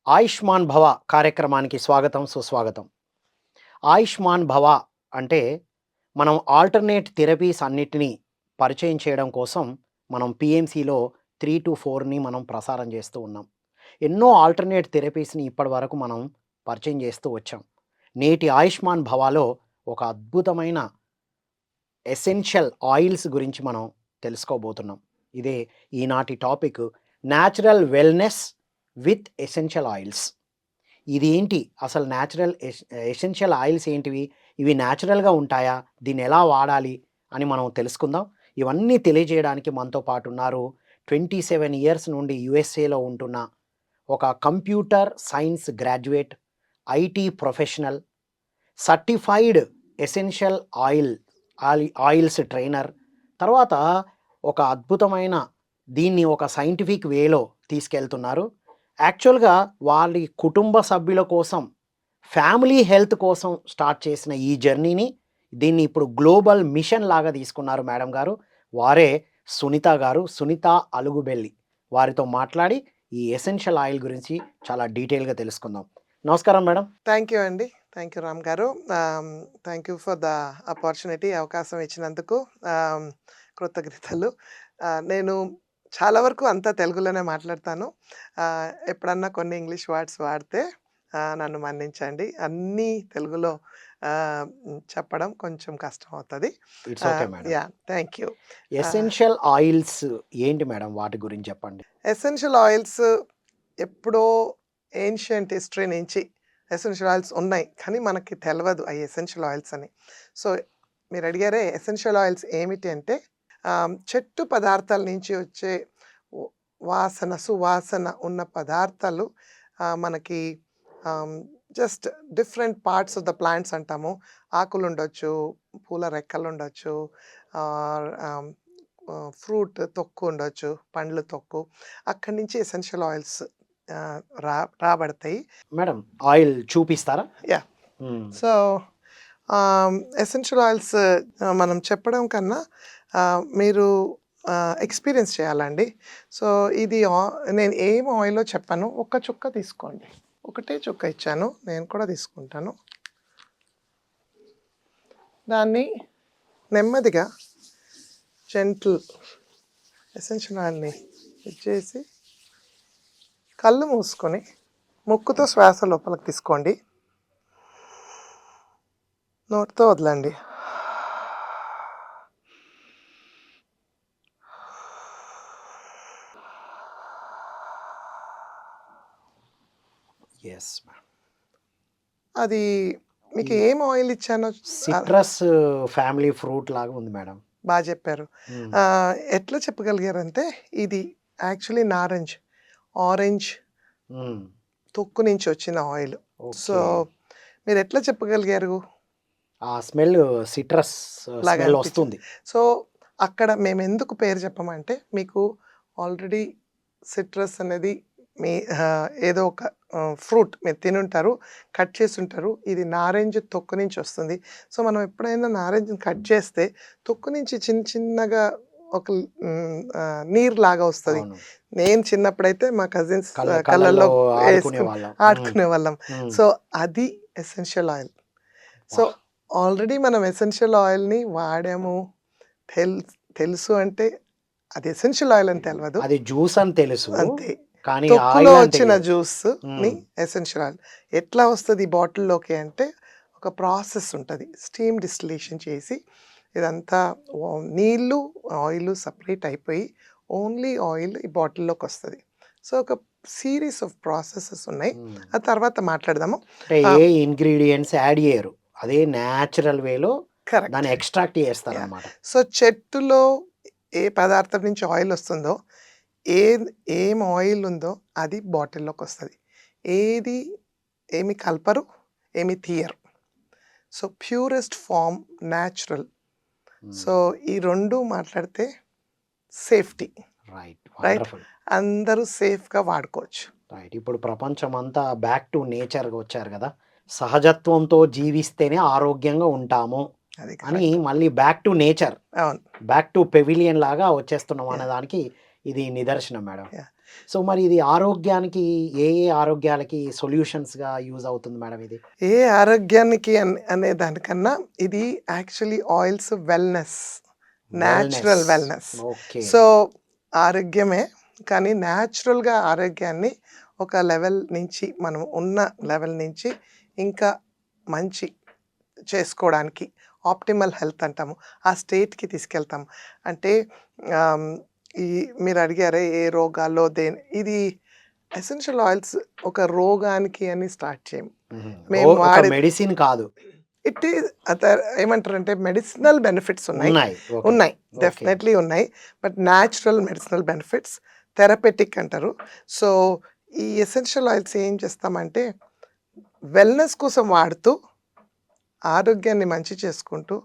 ఆయుష్మాన్ భవ కార్యక్రమానికి స్వాగతం, సుస్వాగతం. ఆయుష్మాన్ భవ అంటే మనం ఆల్టర్‌నేట్ థెరపీస్ అన్నిటిని పరిచయం చేయడం కోసం మనం పీఎంసీలో 3-4ని మనం ప్రసారం చేస్తూ ఉన్నాం. ఎన్నో ఆల్టర్‌నేట్ థెరపీస్‌ని ఇప్పటివరకు మనం పరిచయం చేస్తూ వచ్చాం. నేటి ఆయుష్మాన్ భవాలో ఒక అద్భుతమైన ఎసెన్షియల్ ఆయిల్స్ గురించి మనం తెలుసుకోబోతున్నాం. ఇదే ఈనాటి topic, natural wellness with essential oils. ఇది ఏంటి? అసలు న్యాచురల్ ఎసెన్షియల్ ఆయిల్స్ ఏంటివి? ఇవి న్యాచురల్‌గా ఉంటాయా? దీన్నెలా వాడాలి? అని మనం తెలుసుకుందాం. ఇవన్నీ తెలియజేయడానికి మనతో పాటున్నారు 27 ఇయర్స్ నుండి యూఎస్ఏలో ఉంటున్న ఒక computer science graduate, IT professional, certified essential oils trainer. తర్వాత ఒక అద్భుతమైన దీన్ని ఒక సైంటిఫిక్ వేలో తీసుకెళ్తున్నారు. యాక్చువల్‌గా వాళ్ళి కుటుంబ సభ్యుల కోసం, ఫ్యామిలీ హెల్త్ కోసం స్టార్ట్ చేసిన ఈ జర్నీని, దీన్ని ఇప్పుడు గ్లోబల్ మిషన్ లాగా తీసుకున్నారు మేడం గారు. వారే సునీత గారు. సునీత అలుగుబెల్లి. వారితో మాట్లాడి ఈ ఎసెన్షియల్ ఆయిల్ గురించి చాలా డీటెయిల్‌గా తెలుసుకుందాం. నమస్కారం మేడం. థ్యాంక్ యూ అండి. థ్యాంక్ యూ రామ్ గారు. Thank you for the opportunity, అవకాశం ఇచ్చినందుకు ఆహ్, కృతజ్ఞతలు. నేను చాలా వరకు అంతా తెలుగులోనే మాట్లాడతాను. ఎప్పుడన్నా కొన్ని ఇంగ్లీష్ వర్డ్స్ వాడితే నన్ను మన్నించండి. అన్నీ తెలుగులో చెప్పడం కొంచెం కష్టం అవుతది. It's okay madam. Yeah! Thank you. Essential oils ఏంటి మేడం? వాటి గురించి చెప్పండి. ఎసెన్షియల్ ఆయిల్స్ ఎప్పుడో ఏన్షియంట్ హిస్టరీ నుంచి ఎసెన్షియల్ ఆయిల్స్ ఉన్నాయి. కానీ మనకి తెలవదు ఆ ఎసెన్షియల్ ఆయిల్స్ అని. సో, మీరు అడిగారే ఎసెన్షియల్ ఆయిల్స్ ఏమిటి అంటే చెట్టు పదార్థాల నుంచి వచ్చే వాసన, సువాసన ఉన్న పదార్థాలు మనకి just different parts of the plants అంటాము. ఆకులుండొచ్చు, పూల రెక్కలుండొచ్చు, ఆహ్, ఆహ్, ఫ్రూట్ తొక్కు ఉండొచ్చు, పండ్ల తొక్కు. అక్కడి నుంచి ఎసెన్షియల్ ఆయిల్స్ రాబడతాయి. మేడం ఆయిల్ చూపిస్తారా? యాహ్! హ్మ్. సో, ఎసెన్షియల్ ఆయిల్స్ మనం చెప్పడం కన్నా మీరు ఎక్స్‌పీరియన్స్ చేయాలండి. సో, ఇది నేను ఏం ఆయిలో చెప్పను. ఒక్క చుక్క తీసుకోండి. ఒకటే చుక్క ఇచ్చాను. నేను కూడా తీసుకుంటాను. దాన్ని నెమ్మదిగా జెంటిల్ ఎసెన్షియల్ ఆయిల్‌ని ఇచ్చేసి కళ్ళు మూసుకొని ముక్కుతో శ్వాస లోపలికి తీసుకోండి. నోటితో వదలండి. Yes madam. అది మీకు ఈ ఏం ఆయిల్ ఇచ్చానో సిట్రస్ ఫ్యామిలీ ఫ్రూట్ లాగా ఉంది మేడం. బా చెప్పారు. హ్మ్. ఎట్లా చెప్పగలిగారంటే ఇది యాక్చువల్లీ ఆరెంజ్ హ్మ్. తొక్కు నుంచి వచ్చిన ఆయిల్. So, okay. మీరెట్లా చెప్పగలిగారు? ఆ స్మెల్ సిట్రస్ లాగా స్మెల్ అనిపించింది. వస్తుంది. సో, అక్కడ మేమెందుకు పేరు చెప్పమంటే, మీకు ఆల్రెడీ సిట్రస్ అనేది మీ ఏదో ఒక ఫ్రూట్ మీరు తినుంటారు, కట్ చేసుంటారు. ఇది నారింజ తొక్కు నుంచి వస్తుంది. సో, మనం ఎప్పుడైనా నారింజని కట్ చేస్తే తొక్కు నుంచి చిన్న చిన్నగా ఒక నీరులాగా వస్తది. అవును. నేను చిన్నప్పుడైతే మా కజిన్స్ కళ్ళల్లో కళ్ళల్లో వేసుకొని ఆడుకునేవాళ్ళం. హ్మ్. ఆడుకునేవాళ్ళం. హ్మ్. సో, అది ఎసెన్షియల్ ఆయిల్. సో, వాహ్! ఆల్రెడీ మనం ఎసెన్షియల్ ఆయిల్‌ని వాడాము. తెల్ తెలుసు అంటే అది ఎసెన్షియల్ ఆయిల్ అని తెలవదు. అది జ్యూస్ అని తెలుసు. అంతే. కానీ తొక్కులో ఆయిల్ అని వచ్చిన తెలియదు. జ్యూస్‌ని హ్మ్. Essential oil. ఎట్లా వస్తది బాటిల్‌లోకి అంటే ఒక ప్రాసెస్ ఉంటది. స్టీమ్ డిస్టిలేషన్ చేసి ఇదంతా నీళ్ళు, ఆయిలు సెపరేట్ అయిపోయి ఓన్లీ ఆయిల్ ఈ బాటిల్‌లోకొస్తది. సో, ఒక సీరీస్ ఆఫ్ ప్రాసెసెస్ ఉన్నాయి. హ్మ్. ఆ తర్వాత మాట్లాడదాము. అంటే ఆ! ఏ ఇంగ్రీడియెంట్స్ యాడ్ చేయరు. అదే న్యాచురల్ వేలో కరెక్ట్. దాన్ని ఎక్స్ట్రాక్ట్ యాహ్! చేస్తారనమాట. సో, చెట్టులో ఏ పదార్థం నుంచి ఆయిల్ వస్తుందో, ఏం ఆయిల్ ఉందో అది బాటిల్‌లోకొస్తది. ఏది ఏమి కలపరు, ఏమి తీయరు. So, purest form natural. So, hmm. ఈ 2 మాట్లాడితే సేఫ్టీ. రైట్. రైట్? వండర్‌ఫుల్. అందరూ సేఫ్‌గా వాడుకోవచ్చు. రైట్. ఇప్పుడు ప్రపంచమంతా బ్యాక్ టు నేచర్‌గా వచ్చారు గదా! సహజత్వంతో జీవిస్తేనే ఆరోగ్యంగా ఉంటాము అది అని కరెక్ట్. మళ్ళీ బ్యాక్ టు నేచర్, అవును. బ్యాక్ టు పెవిలియన్ లాగా వచ్చేస్తున్నాం యాహ్! అనే దానికి ఇది నిదర్శనం మేడం. యాహ్! సో మరి ఇది ఆరోగ్యానికి ఏ ఆరోగ్యాలకి సొల్యూషన్స్‌గా యూజ్ అవుతుంది మేడం ఇది? ఏ ఆరోగ్యానికి అనే దానికన్నా ఇది actually oils wellness. Natural wellness. Wellness. Okay. So, ఆరోగ్యమే కానీ న్యాచురల్‌గా ఆరోగ్యాన్ని ఒక లెవెల్ నుంచి మనం ఉన్న లెవెల్ నుంచి ఇంకా మంచి చేసుకోవడానికి ఆప్టిమల్ హెల్త్ అంటాము. ఆ స్టేట్‌కి తీసుకెళ్తాము. అంటే ఆహ్, ఈ మీరు అడిగారే ఏ రోగాల్లో ఇది ఎసెన్షియల్ ఆయిల్స్ ఒక రోగానికి అని స్టార్ట్ చేయము. హుహు. మేము ఒక వాడే మెడిసిన్ కాదు. ఇట్ ఈస్ ఏమంటారంటే మెడిసినల్ బెనిఫిట్స్ ఉన్నాయి. ఉన్నాయి. ఓకే. ఉన్నాయి. ఓకే. డెఫినెట్‌లీ ఉన్నాయి. But natural medicinal benefits therapeutic అంటారు. సో, ఈ ఎసెన్షియల్ ఆయిల్స్ ఏం చేస్తామంటే వెల్‌నెస్ కోసం వాడుతూ ఆరోగ్యాన్ని మంచి చేసుకుంటూ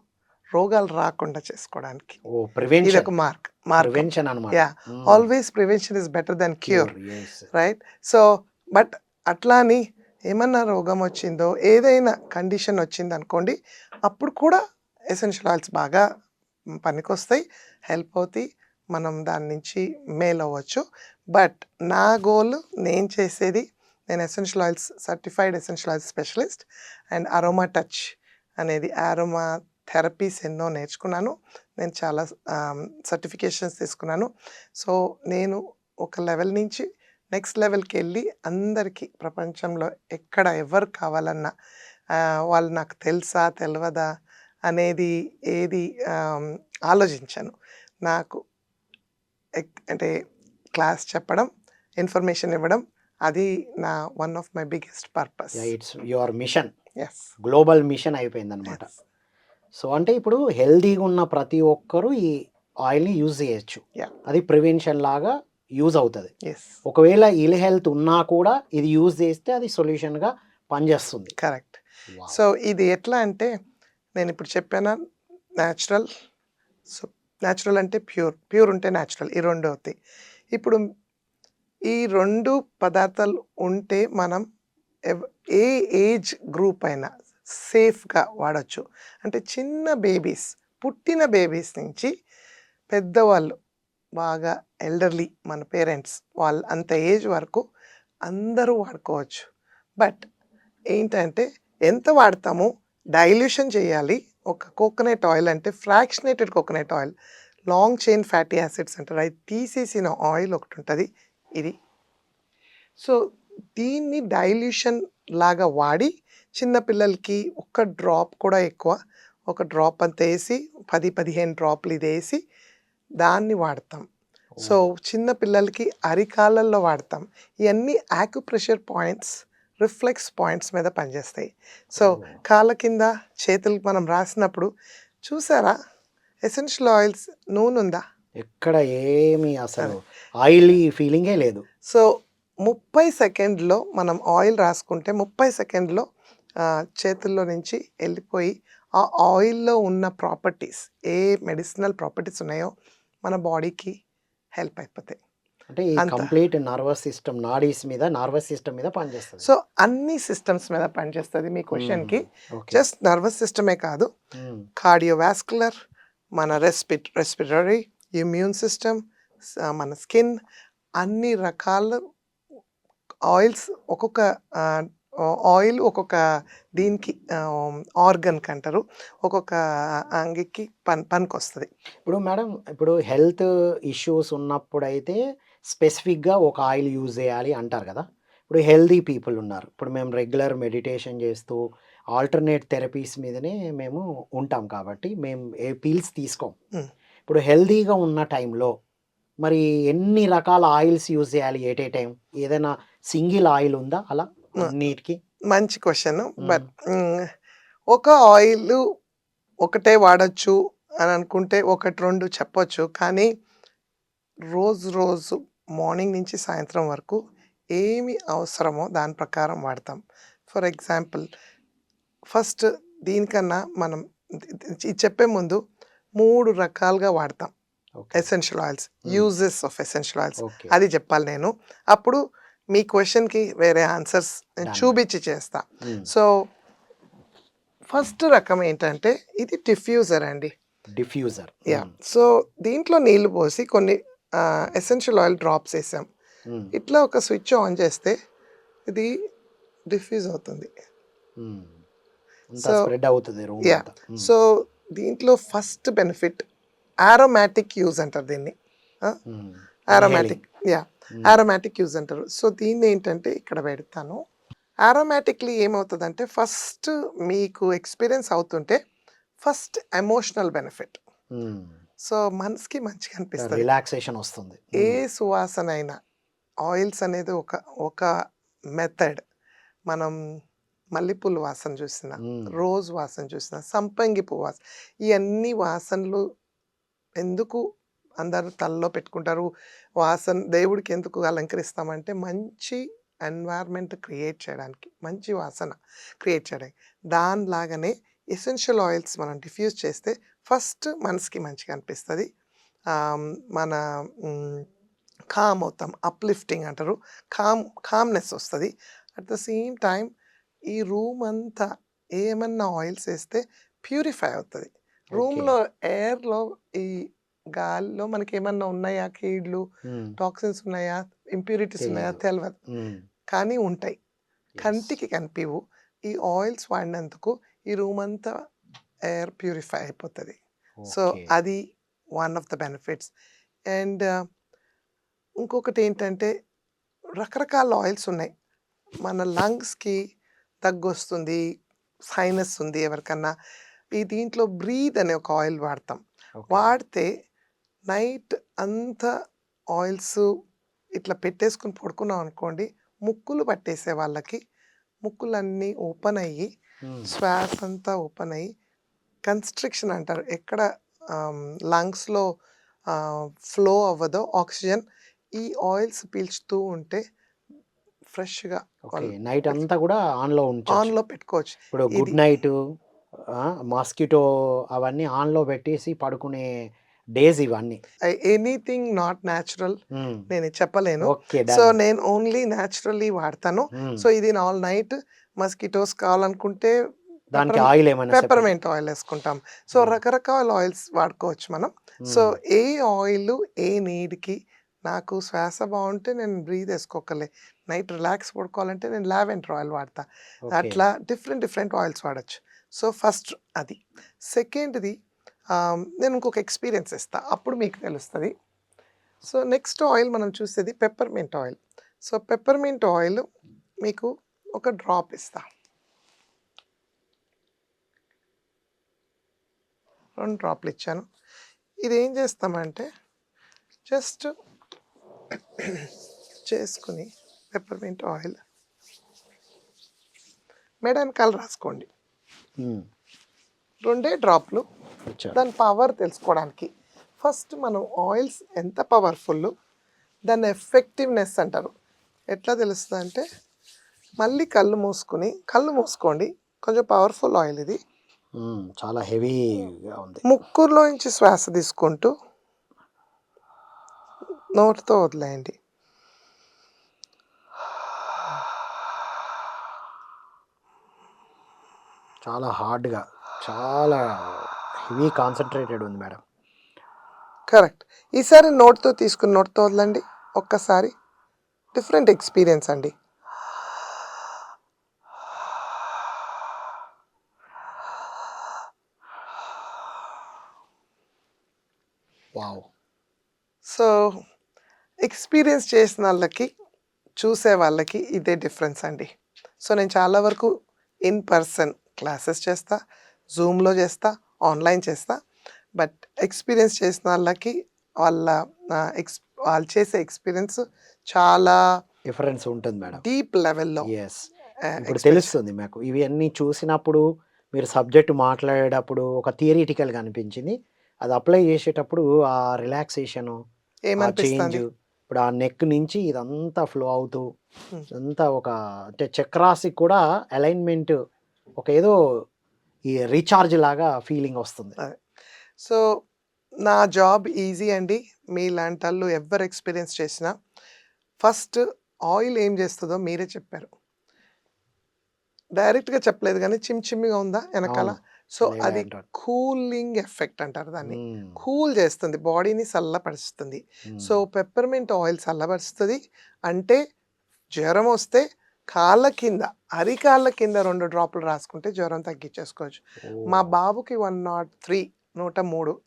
రోగాలు రాకుండా చేసుకోవడానికి. ఓహ్! ప్రివెన్షన్. ఇదొక మార్గం. ప్రివెన్షన్ అన్నమాట. యాహ్! హ్మ్. Always prevention is better than cure. Cure. Yes. Right? So, but అట్లా అని ఏమన్నా రోగం వచ్చిందో, ఏదైనా కండిషన్ వచ్చిందనుకోండి, అప్పుడు కూడా ఎసెన్షియల్ ఆయిల్స్ బాగా పనికొస్తాయి. హెల్ప్ అవుతాయి. మనం దాని నుంచి మేలవ్వచ్చు. బట్ నా గోల్ నేను చేసేది నేను essential oils certified essential oils specialist and aroma touch అనేది అరోమా థెరపీస్ ఎన్నో నేర్చుకున్నాను. నేను చాలా సర్టిఫికేషన్స్ తీసుకున్నాను. సో, నేను ఒక లెవెల్ నుంచి నెక్స్ట్ లెవెల్‌కెళ్ళి అందరికీ ప్రపంచంలో ఎక్కడ ఎవరు కావాలన్నా వాళ్ళు నాకు తెలుసా? తెలవదా? అనేది ఏది ఆలోచించను. నాకు అంటే క్లాస్ చెప్పడం, ఇన్ఫర్మేషన్ ఇవ్వడం అది నా one of my biggest purpose. Yeah! It's your mission. Yes. Global mission అయిపోయిందన్నమాట. యెస్. సో, అంటే ఇప్పుడు హెల్తీగా ఉన్న ప్రతి ఒక్కరు ఈ ఆయిల్‌ని యూజ్ చేయొచ్చు. యాహ్! అది ప్రివెన్షన్ లాగా యూజ్ అవుతది. యెస్. ఒకవేళ ఇల్ హెల్త్ ఉన్నా కూడా ఇది యూజ్ చేస్తే అది సొల్యూషన్‌గా పనిచేస్తుంది. కరెక్ట్. వావ్! సో, ఇది ఎట్లా అంటే నేనిప్పుడు చెప్పానా న్యాచురల్. సో, న్యాచురల్ అంటే ప్యూర్. ప్యూర్ ఉంటే న్యాచురల్. ఈ 2 అవుతాయి. ఇప్పుడు ఈ 2 పదార్థాలు ఉంటే మనం ఎవ్ ఏ ఏజ్ గ్రూప్ అయినా సేఫ్‌గా వాడొచ్చు. అంటే చిన్న బేబీస్, పుట్టిన బేబీస్ నుంచి పెద్దవాళ్ళు బాగా ఎల్డర్లీ మన పేరెంట్స్ వాళ్ళు అంత ఏజ్ వరకు అందరూ వాడుకోవచ్చు. బట్ ఏంటంటే ఎంత వాడతామో డైల్యూషన్ చేయాలి. ఒక కోకోనట్ ఆయిల్ అంటే fractionated coconut oil, long chain fatty acids అంటారు. అది తీసేసిన ఆయిల్ ఒకటుంటది. ఇది. సో, దీన్ని డైల్యూషన్ లాగా వాడి చిన్న పిల్లలకి ఒక్క డ్రాప్ కూడా ఎక్కువ. ఒక డ్రాప్ అంత ఏసి 10, 15 డ్రాప్‌లు ఇదేసి దాన్ని వాడతాం. సో, ఓహ్! చిన్న పిల్లలకి అరికాళ్ళల్లో వాడతాం. ఇయన్నీ యాక్యుప్రెషర్ పాయింట్స్, రిఫ్లెక్స్ పాయింట్స్ మీద పనిచేస్తాయి. సో, ఓహ్! కాళ్ళ కింద, చేతులకి మనం రాసినప్పుడు చూసారా ఎసెన్షియల్ ఆయిల్స్ నూనుందా? ఎక్కడ ఏమి అసలు అదే. ఆయిలీ ఫీలింగే లేదు. సో, 30 సెకండ్‌లో మనం ఆయిల్ రాసుకుంటే 30 సెకండ్‌లో చేతుల్లో నుంచి ఎళ్ళిపోయి ఆ ఆయిల్‌లో ఉన్న ప్రాపర్టీస్ ఏ మెడిసినల్ ప్రాపర్టీస్ ఉన్నాయో మన బాడీకి హెల్ప్ అయిపోతాయి. అంటే ఈ అంత. Complete nervous system nervous system మీద పనిచేస్తది. సో, అన్ని సిస్టమ్స్ మీద పనిచేస్తది మీ హ్మ్. క్వెషన్‌కి. ఓకే. జస్ట్ నర్వస్ సిస్టమే కాదు, హ్మ్. కార్డియోవాస్కులర్, మన రెస్పిరేటరీ, ఇమ్యూన్ సిస్టమ్, మన స్కిన్ అన్ని రకాల ఆయిల్స్ ఒక్కొక్క ఆహ్, ఆయిల్ ఒక్కొక్క దీనికి ఆర్గన్‌కి అంటారు. ఒక్కొక్క అంగికి పనికొస్తది. ఇప్పుడు మేడం ఇప్పుడు హెల్త్ ఇష్యూస్ ఉన్నప్పుడైతే స్పెసిఫిక్‌గా ఒక ఆయిల్ యూజ్ చేయాలి అంటారు కదా! ఇప్పుడు హెల్తీ పీపుల్ ఉన్నారు. ఇప్పుడు మేము రెగ్యులర్ మెడిటేషన్ చేస్తూ ఆల్టర్‌నేట్ థెరపీస్ మీదనే మేము ఉంటాం కాబట్టి మేము ఏ పిల్స్ తీసుకోం. హ్మ్. ఇప్పుడు హెల్తీగా ఉన్న టైంలో మరి ఎన్ని రకాల ఆయిల్స్ యూజ్ చేయాలి ఎట్ ఏ టైమ్? ఏదైనా సింగిల్ ఆయిల్ ఉందా అలా మ అన్నిటికి? మంచి క్వెషన్. హ్మ్. బట్ ఒక ఆయిలు ఒకటే వాడొచ్చు అని అనుకుంటే 1, 2 చెప్పొచ్చు. కానీ రోజు మార్నింగ్ నుంచి సాయంత్రం వరకు ఏమి అవసరమో దాని ప్రకారం వాడతాం. ఫర్ ఎగ్జాంపుల్ ఫస్ట్ దీనికన్నా మనం ఇది చెప్పే ముందు 3 రకాలుగా వాడతాం okay. Essential oils. Hmm. Uses of essential oils okay. అది చెప్పాలి నేను. అప్పుడు మీ క్వెషన్‌కి వేరే ఆన్సర్స్ నేను డన్. చూపించి చేస్తా. హ్మ్. సో, ఫస్ట్ రకం ఏంటంటే ఇది డిఫ్యూజర్ అండి. డిఫ్యూజర్. యాహ్! హ్మ్. సో, దీంట్లో నీళ్లు పోసి కొన్ని ఎసెన్షియల్ ఆయిల్ డ్రాప్స్ ఏసాం. హ్మ్. ఇట్లా ఒక స్విచ్ ఆన్ చేస్తే ఇది డిఫ్యూజ్ అవుతుంది. హ్మ్. అంతా సో స్ప్రెడ్ అవుతది రూమ్ యాహ్! అంతా. హ్మ్. సో దీంట్లో ఫస్ట్ బెనిఫిట్ యారోమాటిక్ యూజ్ అంటారు దీన్ని. ఆ! హ్మ్. ఇన్‌హేలింగ్. Aromatic yeah! హ్మ్. యారోమాటిక్ యూజ్ అంటారు. సో దీన్నేంటంటే ఇక్కడ పెడతాను. యారోమాటిక్‌లీ ఏమవుతదంటే ఫస్ట్ మీకు ఎక్స్‌పీరియన్స్ అవుతుంటే ఫస్ట్ ఎమోషనల్ బెనిఫిట్. హ్మ్. సో మనసుకి మంచిగా అనిపిస్తది. రిలాక్సేషన్ వస్తుంది. ఏ హ్మ్. సువాసనైనా ఆయిల్స్ అనేది ఒక మెథడ్. మనం మల్లెపూల వాసన చూసినా, హ్మ్. రోజ్ వాసన చూసినా, సంపంగి పువ్వు వాసన ఇయన్నీ వాసనలు ఎందుకు అందరూ తలలో పెట్టుకుంటారు? వాసన దేవుడికి ఎందుకు అలంకరిస్తామంటే మంచి ఎన్వైర్న్‌మెంట్ క్రియేట్ చేయడానికి. మంచి వాసన క్రియేట్ చేయడానికి. దానిలాగానే ఎసెన్షియల్ ఆయిల్స్ మనం డిఫ్యూజ్ చేస్తే ఫస్ట్ మనసుకి మంచిగా అనిపిస్తది. మన హ్మ్, కామ్ అవుతాం. అప్‌లిఫ్టింగ్ అంటారు. కామ్‌నెస్ వస్తది. అట్ ద సేమ్ టైమ్ ఈ రూమ్ అంతా ఏమన్నా ఆయిల్స్ ఏస్తే ప్యూరిఫై అవుతది. ఓకే. రూమ్‌లో ఎయిర్‌లో ఈ గాలిలో మనకేమన్నా ఉన్నాయా? కీళ్ళు, హ్మ్. టాక్సిన్స్ ఉన్నాయా? ఇంప్యూరిటీస్ ఉన్నాయా? తెలీదు. తెలవదు. హ్మ్. కానీ ఉంటాయి. యెస్. కంటికి కనిపియవు. ఈ ఆయిల్స్ వాడినందుకు ఈ రూమ్ అంతా ఎయిర్ ప్యూరిఫై అయిపోతది. So, okay. అది one of the benefits. And ఇంకొకటేంటంటే రకరకాల ఆయిల్స్ ఉన్నాయి. మన లంగ్స్‌కి దగ్గొస్తుంది, సైనస్ ఉంది ఎవరికన్నా. ఈ దీంట్లో బ్రీత్ అనే ఒక ఆయిల్ వాడతాం. ఓకే. వాడితే నైట్ అంతా ఆయిల్స్ ఇట్లా పెట్టేసుకొని పడుకున్నాం అనుకోండి, ముక్కులు పట్టేసే వాళ్ళకి ముక్కులన్నీ ఓపెన్ అయ్యి, హ్మ్. శ్వాస అంతా ఓపెన్ అయ్యి, కన్‌స్ట్రిక్షన్ అంటారు. ఎక్కడ లంగ్స్‌లో ఫ్లో అవ్వదో ఆక్సిజన్, ఈ ఆయిల్స్ పీల్చుతూ ఉంటే ఫ్రెష్‌గా ఓకే. వాళ్ళు నైట్ అంతా గూడా ఆన్‌లో ఉంచొచ్చు. ఆన్‌లో పెట్టుకోవచ్చు. ఇప్పుడు గుడ్ ఇది నైటు మాస్కిటో అవన్నీ ఆన్‌లో పెట్టేసి పడుకునే డేస్ ఇవన్నీ. ఎనీథింగ్ నాట్ న్యాచురల్ హ్మ్. నేను చెప్పలేను. ఓకే. So, done. నేను ఓన్లీ న్యాచురల్లీ వాడతాను. హ్మ్. సో, ఇది ఆల్ నైట్ మస్కిటోస్ కావాలనుకుంటే దానికి పెప్పర్ ఆయిల్ ఏమైనా సెపరేట్? పెప్పర్‌మెంట్ ఆయిల్ ఏసుకుంటాం. సో, హ్మ్. రకరకాల ఆయిల్స్ వాడుకోవచ్చు మనం. సో, హ్మ్. ఏ ఆయిలు ఏ నీడ్‌కి నాకు శ్వాస బావుంటే నేను బ్రీత్ ఏసుకోకర్లే. నైట్ రిలాక్స్ పడుకోవాలంటే నేను లావెండర్ ఆయిల్ వాడతా. ఓకే. అట్లా డిఫరెంట్ ఆయిల్స్ వాడొచ్చు. సో, ఫస్ట్ అది. సెకండ్‌ది నేను ఇంకొక ఎక్స్‌పీరియన్స్ ఇస్తా. అప్పుడు మీకు తెలుస్తది. సో, నెక్స్ట్ ఆయిల్ మనం చూసేది peppermint oil. So, peppermint oil మీకు ఒక డ్రాప్ ఇస్తా. 2 డ్రాప్‌లు ఇచ్చాను. ఇదేం చేస్తామంటే జస్ట్ చేసుకొని పెప్పర్‌మింట్ ఆయిల్ మెడ ఎనకాల రాసుకోండి. హ్మ్. 2 డ్రాప్‌లు ఇచ్చారు. దాని పవర్ తెలుసుకోవడానికి. ఫస్ట్ మనం ఆయిల్స్ ఎంత పవర్‌ఫుల్లు, దాని ఎఫెక్టివ్‌నెస్ అంటారు. ఎట్లా తెలుస్తదంటే మళ్ళీ కళ్ళు మూసుకోండి. కొంచెం పవర్‌ఫుల్ ఆయిల్ ఇది. హ్మ్. చాలా హెవీగా ఉంది. ముక్కులోంచి శ్వాస తీసుకుంటూ నోటితో వదిలేయండి. చాలా హార్డ్‌గా, చాలా హెవీ కాన్సంట్రేటెడ్ ఉంది మేడం. కరెక్ట్. ఈసారి నోటితో తీసుకొని నోటితో వదలండి. ఒక్కసారి డిఫరెంట్ ఎక్స్‌పీరియన్స్ అండి. వావ్! సో, ఎక్స్‌పీరియన్స్ చేసినోళ్ళకి, చూసే వాళ్ళకి ఇదే డిఫరెన్స్ అండి. సో, నేను చాలా వరకు ఇన్ పర్సన్ క్లాసెస్ చేస్తా, జూమ్‌లో చేస్తా, ఆన్‌లైన్ చేస్తా. బట్ ఎక్స్‌పీరియన్స్ చేసినోళ్ళకి వాళ్ళ వాళ్ళు చేసే ఎక్స్‌పీరియన్స్ చాలా డిఫరెన్స్ ఉంటుంది మేడం. డీప్ లెవెల్‌లో యెస్. ఇప్పుడు ఎక్స్‌ప్రెషన్. తెలుస్తుంది మాకు. ఇవన్నీ చూసినప్పుడు, మీరు సబ్జెక్ట్ మాట్లాడేటప్పుడు ఒక థియరిటికల్‌గా అనిపించింది. అది అప్లై చేసేటప్పుడు ఆ రిలాక్సేషను, ఆ ఏమనిపిస్తంది? చేంజు, ఇప్పుడు ఆ నెక్ నుంచి ఇదంతా ఫ్లో అవుతూ, హ్మ్. ఇదంతా ఒక అంటే చక్రాస్‌కి కూడా అలైన్‌మెంట్ ఒక ఏదో ఈ రీచార్జ్ లాగా ఫీలింగ్ వస్తుంది. అదే. సో, నా జాబ్ ఈజీ అండి. మీలాంటోళ్ళు ఎవ్వరు ఎక్స్‌పీరియన్స్ చేసినా, ఫస్ట్ ఆయిల్ ఏం చేస్తదో మీరే చెప్పారు. డైరెక్ట్‌గా చెప్పలేదు గానీ చిమ్మిగా ఉందా ఎనకాల? అవును. సో లేవే అది అంటారు. కూలింగ్ ఎఫెక్ట్ అంటారు దాన్ని. హ్మ్. కూల్ చేస్తుంది. బాడీని చల్లపరుస్తుంది. So hmm. పెప్పర్‌మింట్ ఆయిల్ చల్లబరుస్తది. అంటే జ్వరమొస్తే కాళ్ళ కింద, అరికాళ్ళ కింద 2 డ్రాపులు రాసుకుంటే జ్వరం తగ్గించేసుకోవచ్చు. మా ఓహ్! బాబుకి 103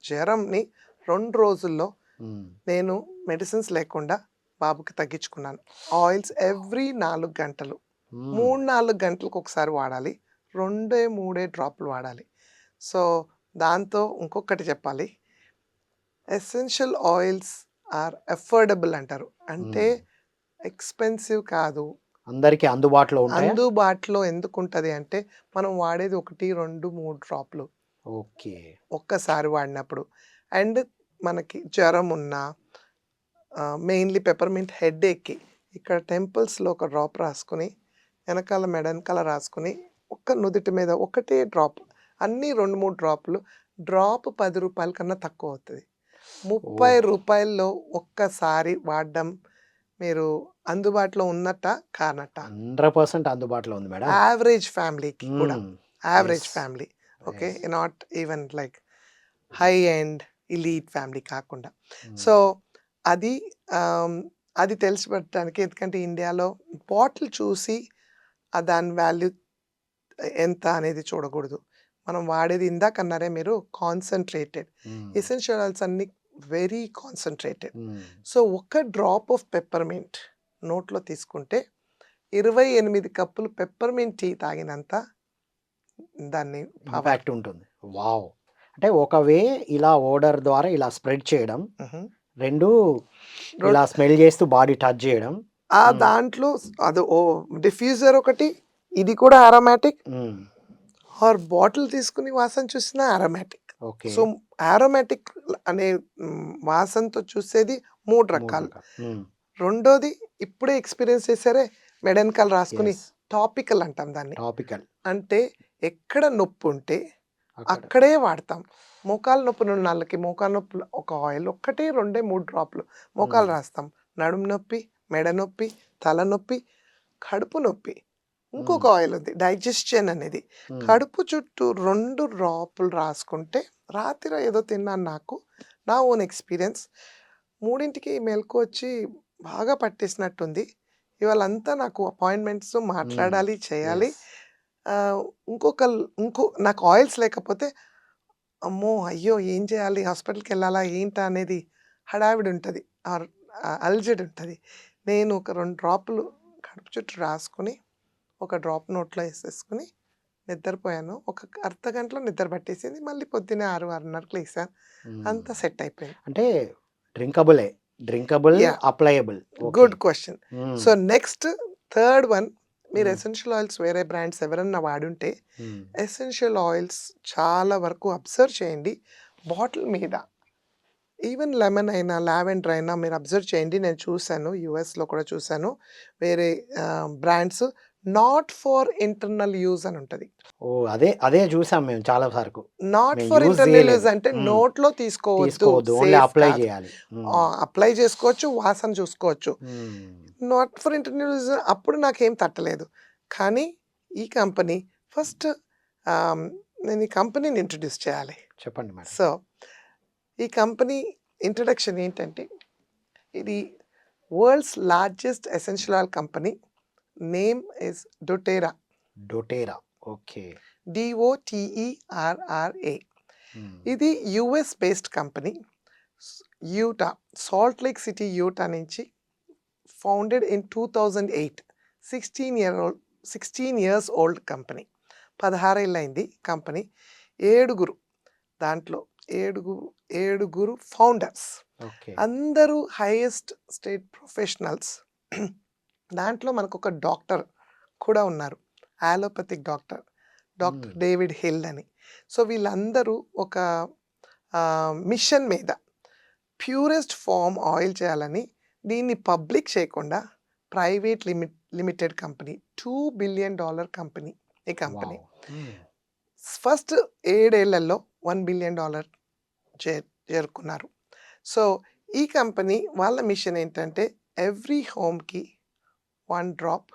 జ్వరంని 2 రోజుల్లో హ్మ్. నేను మెడిసిన్స్ లేకుండా బాబుకి తగ్గించుకున్నాను. ఆయిల్స్ ఎవ్రీ 4 గంటలు. హ్మ్. 3, 4 గంటలకొకసారి వాడాలి. 2, 3 డ్రాపులు వాడాలి. సో, దాంతో ఇంకొకటి చెప్పాలి. ఎసెన్షియల్ ఆయిల్స్ ఆర్ అఫోర్డబుల్ అంటారు. అంటే హ్మ్. ఎక్స్‌పెన్సివ్ కాదు. అందరికి అందుబాటులో ఉంటాయా? అందుబాటులో ఎందుకుంటది అంటే, మనం వాడేది 1, 2, 3 డ్రాప్‌లు ఓకే. ఒక్కసారి వాడినప్పుడు. అండ్ మనకి జ్వరమున్నా మెయిన్‌లీ పెప్పర్‌మింట్ హెడేక్‌కి ఇక్కడ టెంపుల్స్‌లో ఒక డ్రాప్ రాసుకొని, ఎనకాల మెడ ఎనకాల రాసుకొని, ఒక్క నుదిటి మీద ఒకటే డ్రాప్. అన్నీ 2, 3 డ్రాపులు. డ్రాప్ రూ. 10 కన్నా తక్కువవుతది. రూ. ఓహ్! 30లో ఒక్కసారి వాడడం మీరు అందుబాటులో ఉన్నట్టా? కానట్టా? 100% అందుబాటులో ఉంది మేడం. యావరేజ్ ఫ్యామిలీకి కూడా. హ్మ్. Average yes. Family. Okay. Yes. Not even like high end, elite family కాకుండా. సో, హ్మ్. అది ఆహ్, అది తెలిసిపెట్టడానికి ఎందుకంటే ఇండియాలో బాటిల్ చూసి దాని వాల్యూ ఎంత అనేది చూడకూడదు. మనం వాడేది ఇందాకన్నారే మీరు కాన్సంట్రేటెడ్. హ్మ్. ఎసెన్షియల్ ఆయిల్స్ అన్నీ వెరీ కాన్సంట్రేటెడ్. హ్మ్. సో, ఒక్క డ్రాప్ ఆఫ్ పెప్పర్‌మింట్ నోట్లో తీసుకుంటే 28 కప్పులు పెప్పర్‌మింట్ టీ తాగినంత దాన్ని పవర్. ఇంపాక్ట్ ఉంటుంది. వావ్! అంటే ఒక వే ఇలా ఓడర్ ద్వారా ఇలా స్ప్రెడ్ చేయడం. హుహు. 2 రొట్ ఇలా స్మెల్ చేస్తూ బాడీ టచ్ చేయడం. హ్మ్. దాంట్లో డిఫ్యూజర్ ఒకటి, ఇది కూడా అరోమాటిక్ హ్మ్. ఆర్ బాటిల్ తీసుకొని వాసన చూసినా అరోమాటిక్. ఓకే. సో, అరోమాటిక్ అనే వాసనతో చూసేది 3 3 రకాలు. రకాలు. హ్మ్. రెండోది ఇప్పుడే ఎక్స్‌పీరియన్స్ చేసారే మెడెనకాల రాసుకొని యెస్. టాపికల్ అంటాం దాన్ని. టాపికల్. అంటే ఎక్కడ నొప్పుంటే అక్కడ. అక్కడే వాడతాం. మోకాలు నొప్పులున్నోళ్ళకి మోకాలు నొప్పులు ఒక ఆయిల్ ఒక్కటే 2, 3 డ్రాప్‌లు మోకాలు హ్మ్. రాస్తాం. నడుము నొప్పి, మెడ నొప్పి, తలనొప్పి, కడుపు నొప్పి. హ్మ్. ఇంకొక ఆయిల్ ఉంది డైజెషన్ అనేది. హ్మ్. కడుపు చుట్టూ 2 డ్రాపులు రాసుకుంటే రాత్రి ఏదో తిన్నాను నాకు. నా ఓన్ ఎక్స్‌పీరియన్స్. 3కి మెలుకువ వచ్చి బాగా పట్టేసినట్టుంది. ఇవాళంతా నాకు అపాయింట్మెంట్స్ హ్మ్. మాట్లాడాలి, చేయాలి. యెస్. ఆహ్, నాకు ఆయిల్స్ లేకపోతే అమ్మో! అయ్యో! ఏం చేయాలి? హాస్పిటల్‌కెళ్ళాలా? ఏంటా? అనేది హడావిడి ఉంటది. ఆర్ అలజడి ఉంటది. నేను ఒక 2 డ్రాపులు కడుపు చుట్టూ రాసుకొని, ఒక డ్రాప్ నోట్లో ఏసేసుకొని నిద్రపోయాను. ఒక అర్ధగంటలో నిద్ర పట్టేసింది. మళ్ళీ పొద్దున్నే 6, 6:30కి లేసాను. హ్మ్. అంతా సెట్ అయిపోయింది. అంటే డ్రింకబులే. Drinkable, yeah! Appliable. Okay. Good question. Hmm. So, next third one మీరు హ్మ్. ఎసెన్షియల్ ఆయిల్స్ వేరే బ్రాండ్స్ ఎవరన్నా వాడుంటే, హ్మ్. ఎసెన్షియల్ ఆయిల్స్ చాలా వరకు అబ్జర్వ్ చేయండి. బాటిల్ మీద ఈవెన్ లెమన్ అయినా, లావెండర్ అయినా మీరు అబ్జర్వ్ చేయండి. నేను చూసాను. యూఎస్‌లో కూడా చూసాను. వేరే brands not for internal use అని ఉంటది. ఓహ్! అదే చూసాం మేము చాలా వరకు. నాట్ మేము ఫర్ యూజ్ ఇంటర్నల్ యూజ్ జేయలేదు. అంటే హ్మ్. నోట్లో తీసుకోవద్దు. తీసుకోవద్దు. ఓన్లీ సేఫ్ అప్లై కాదు. జేయాలి. హ్మ్. అప్లై చేసుకోవచ్చు. వాసన చూసుకోవచ్చు. హ్మ్. నాట్ ఫర్ ఇంటర్నల్ యూజ్ అప్పుడు నాకేం తట్టలేదు. కానీ ఈ కంపెనీ ఫస్ట్ ఆహ్, నేను ఈ కంపెనీని ఇంట్రొడ్యూస్ చేయాలి. చెప్పండి మేడం. సో, ఈ కంపెనీ ఇంట్రొడక్షన్ ఏంటంటే, ఇది world's largest essential oil company. Name is doTERRA. DoTERRA. Okay. DOTERRA. Hmm. ఇది యూఎస్ బేస్డ్ కంపెనీ. స్ Utah, Salt Lake City Utah నుంచి founded in 2008. 16 years old company. 16 ఏళ్లయింది కంపెనీ. ఏడుగురు దాంట్లో ఏడుగురు ఫౌండర్స్. ఓకే. అందరూ హైయెస్ట్ స్టేట్ ప్రొఫెషనల్స్. దాంట్లో మనకొక డాక్టర్ కూడా ఉన్నారు. Allopathic doctor. Doctor hmm. David Hill అని. సో, వీళ్ళందరూ ఒక మిషన్ మీద ప్యూరెస్ట్ ఫార్మ్ ఆయిల్ చేయాలని దీన్ని పబ్లిక్ చేయకుండా private limited company. $2 billion company ఈ కంపెనీ. వావ్! హ్మ్. ఫస్ట్ 7 ఏళ్లలో $1 బిలియన్ చే చేరుకున్నారు. సో, ఈ కంపెనీ వాళ్ళ మిషన్ ఏంటంటే ఎవ్రీ హోమ్‌కి 1 drop,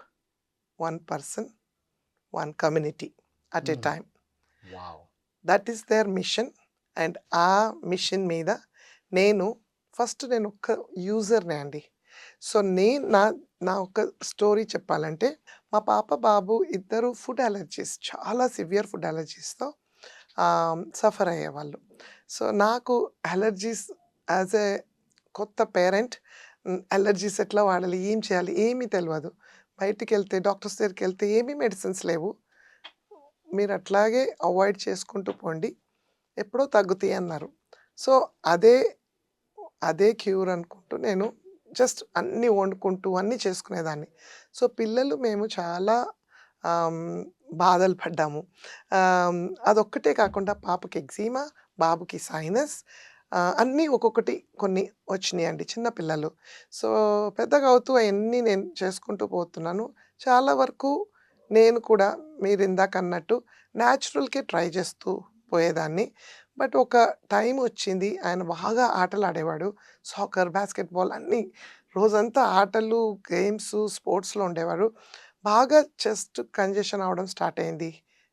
1 person, 1 community at a hmm. Time. Wow! That is their mission. And ఆ మిషన్ మీద నేను నేను ఒక్క యూజర్‌నే అండి. సో, నేను నా నా ఒక స్టోరీ చెప్పాలంటే, మా పాప, బాబు ఇద్దరు ఫుడ్ అలర్జీస్, చాలా సివియర్ ఫుడ్ అలర్జీస్‌తో సఫర్ అయ్యేవాళ్ళు. సో, నాకు అలర్జీస్ యాజ్ ఎ కొత్త పేరెంట్, అలర్జీస్ ఎట్లా వాడాలి? ఏం చేయాలి? ఏమీ తెలవదు. బయటికెళ్తే డాక్టర్స్ దగ్గరికెళ్తే ఏమీ మెడిసిన్స్ లేవు. మీరు అట్లాగే అవాయిడ్ చేసుకుంటూ పోండి. ఎప్పుడో తగ్గుతాయి అన్నారు. సో, అదే అదే క్యూర్ అనుకుంటూ నేను జస్ట్ అన్నీ వండుకుంటూ అన్నీ చేసుకునేదాన్ని. సో, పిల్లలు మేము చాలా ఆహ్, బాధలు పడ్డాము. అదొక్కటే కాకుండా పాపకి ఎగ్జీమా, బాబుకి సైనస్, అన్నీ ఒక్కొక్కటి కొన్ని వచ్చినియండి చిన్న పిల్లలు. సో, పెద్దగా అవుతూ అయన్నీ నేను చేసుకుంటూ పోతున్నాను. చాలా వరకు నేను కూడా మీరిందాకన్నట్టు న్యాచురల్‌కే ట్రై చేస్తూ పోయేదాన్ని. బట్ ఒక టైం వచ్చింది. ఆయన బాగా ఆటలాడేవాడు. సాకర్, బాస్కెట్‌బాల్ అన్నీ రోజంతా ఆటలు, గేమ్సు, స్పోర్ట్స్‌లో ఉండేవారు. బాగా చెస్ట్ కంజెషన్ అవ్వడం స్టార్ట్ అయింది.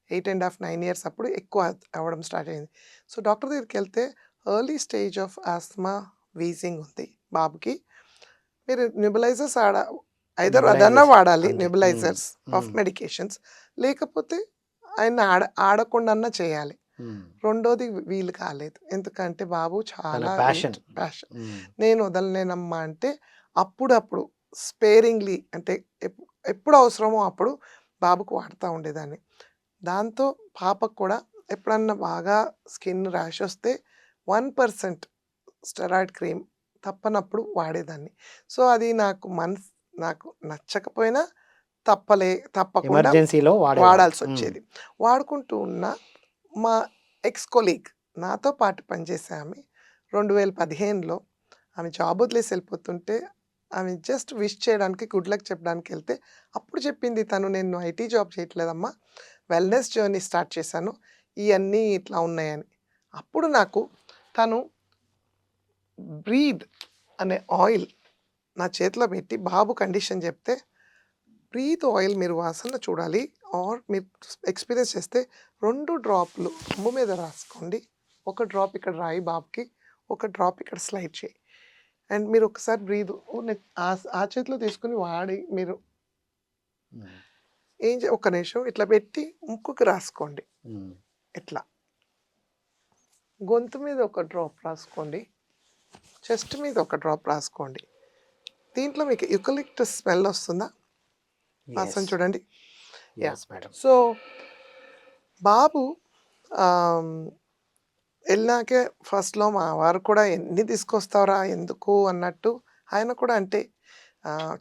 8 ½ 9 ఇయర్స్ అప్పుడు ఎక్కువ అవ్వడం స్టార్ట్ అయింది. సో, డాక్టర్ దగ్గరికెళ్తే early stage of asthma, wheezing ఉంది బాబుకి. మీరు నెబులైజర్స్ ఐదర్ అదన్నా నెబులైజర్స్ వాడాలి, అంతే. Nebulisers of medications. లేకపోతే ఆయన్ని ఆడకుండన్నా చేయాలి. రెండోది వీలు కాలేదు. ఎందుకంటే బాబు తన చాలా ప్యాషన్. ప్యాషన్. నేను వదలలేనమ్మా అంటే అప్పుడప్పుడు స్పేరింగ్‌లీ అంటే ఎప్పుడు అవసరమో అప్పుడు బాబుకు వాడతా ఉండేదాన్ని. దాంతో పాపకు కూడా ఎప్పుడన్నా బాగా స్కిన్ ర్యాష్ వస్తే 1% స్టెరాయిడ్ క్రీమ్ తప్పనప్పుడు వాడేదాన్ని. సో, అది నాకు నచ్చకపోయినా తప్పకుండా ఎమర్జెన్సీలో వాడేవాళ్ళు. వాడాల్సొచ్చేది. వాడుకుంటూ ఉన్న మా ఎక్స్ కొలీగ్, నాతో పాటు పనిచేసే ఆమె 2015లో ఆమె జాబ్ వదిలేసి వెళ్ళిపోతుంటే, ఆమె జస్ట్ విష్ చేయడానికి, గుడ్ లక్ చెప్పడానికెళ్తే అప్పుడు చెప్పింది తను, "నేను ఐటీ జాబ్ చేయట్లేదమ్మా. వెల్‌నెస్ జర్నీ స్టార్ట్ చేశాను. ఇయన్నీ ఇట్లా ఉన్నాయని." అప్పుడు నాకు తను బ్రీద్ అనే ఆయిల్ నా చేతిలో పెట్టి బాబు కండిషన్ చెప్తే, బ్రీత్ ఆయిల్ మీరు వాసన చూడాలి ఆర్ మీరు ఎక్స్‌పీరియన్స్ చేస్తే 2 డ్రాప్‌లు రొమ్ము మీద రాసుకోండి. ఒక డ్రాప్ ఇక్కడ రాయి బాబుకి, ఒక డ్రాప్ ఇక్కడ స్లైడ్ చేయి. అండ్ మీరు ఒకసారి బ్రీత్ ఆ చేతిలో తీసుకొని వాడి మీరు ఒక్క నిమిషం ఇట్లా పెట్టి ముక్కుకి రాసుకోండి. ఇట్లా. గొంతు మీద ఒక డ్రాప్ రాసుకోండి. చెస్ట్ మీద ఒక డ్రాప్ రాసుకోండి. దీంట్లో మీకు యూకలిప్టస్ స్మెల్ వస్తుందా? వాసన చూడండి. యాహ్! మేడం. సో, బాబు ఆహ్, ఎళ్ళినాకే ఫస్ట్‌లో మా వారు కూడా "ఎన్ని తీసుకొస్తావురా? ఎందుకు?" అన్నట్టు. ఆయన కూడా అంటే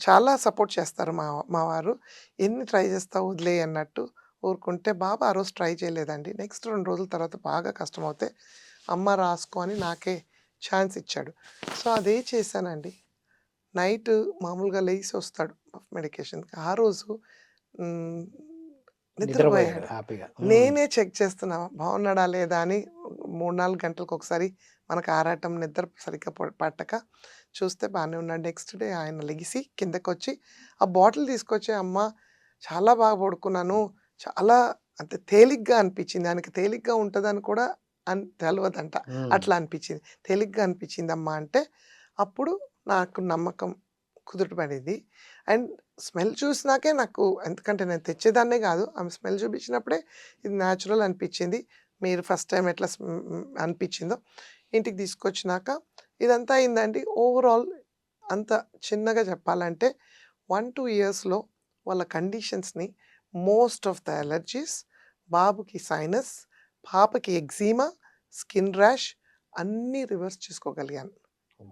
చాలా సపోర్ట్ చేస్తారు మా వారు. "ఎన్ని ట్రై చేస్తావు వదిలేయి" అన్నట్టు ఊరుకుంటే, బాబు ఆ రోజు ట్రై చేయలేదండి. నెక్స్ట్ 2 రోజుల తర్వాత బాగా కష్టమవుతే, "అమ్మ రాసుకో" అని నాకే ఛాన్స్ ఇచ్చాడు. సో, అదే చేశానండి. నైట్ మామూలుగా లెగిసి వస్తాడు మెడికేషన్‌కి. ఆ రోజు హ్మ్, నిద్రపోయాడు నిద్రపోయాడు. హ్యాపీగా. నేనే చెక్ చేస్తున్నా బాగున్నాడా లేదా అని. 3, 4 గంటలకొకసారి మనకు ఆరాటం, నిద్ర సరిగ్గా పట్టక చూస్తే బానే ఉన్నాడు. నెక్స్ట్ డే ఆయన లెగిసి కిందకొచ్చి ఆ బాటిల్ తీసుకొచ్చి, "అమ్మ చాలా బాగా పడుకున్నాను. చాలా అంటే తేలిగ్గా అనిపించింది." ఆయనకి తేలిగ్గా ఉంటదని కూడా తెలవదంట. అట్లా అనిపించింది. "తేలిగ్గా అనిపించిందమ్మా" అంటే అప్పుడు నాకు నమ్మకం కుదుటపడింది. అండ్ స్మెల్ చూసినాకే నాకు, ఎందుకంటే నేను తెచ్చేదాన్నే కాదు. ఆమె స్మెల్ చూపించినప్పుడే ఇది న్యాచురల్ అనిపించింది. మీరు ఫస్ట్ టైమ్ ఎట్లా అనిపించిందో ఇంటికి తీసుకొచ్చినాక ఇదంతా అయిందండి. ఓవరాల్ అంత చిన్నగా చెప్పాలంటే 1, 2 ఇయర్స్‌లో వాళ్ళ కండిషన్స్‌ని, మోస్ట్ ఆఫ్ ద అలర్జీస్, బాబుకి సైనస్, పాపకి ఎగ్జీమా, స్కిన్ ర్యాష్ అన్నీ రివర్స్ చేసుకోగలిగాను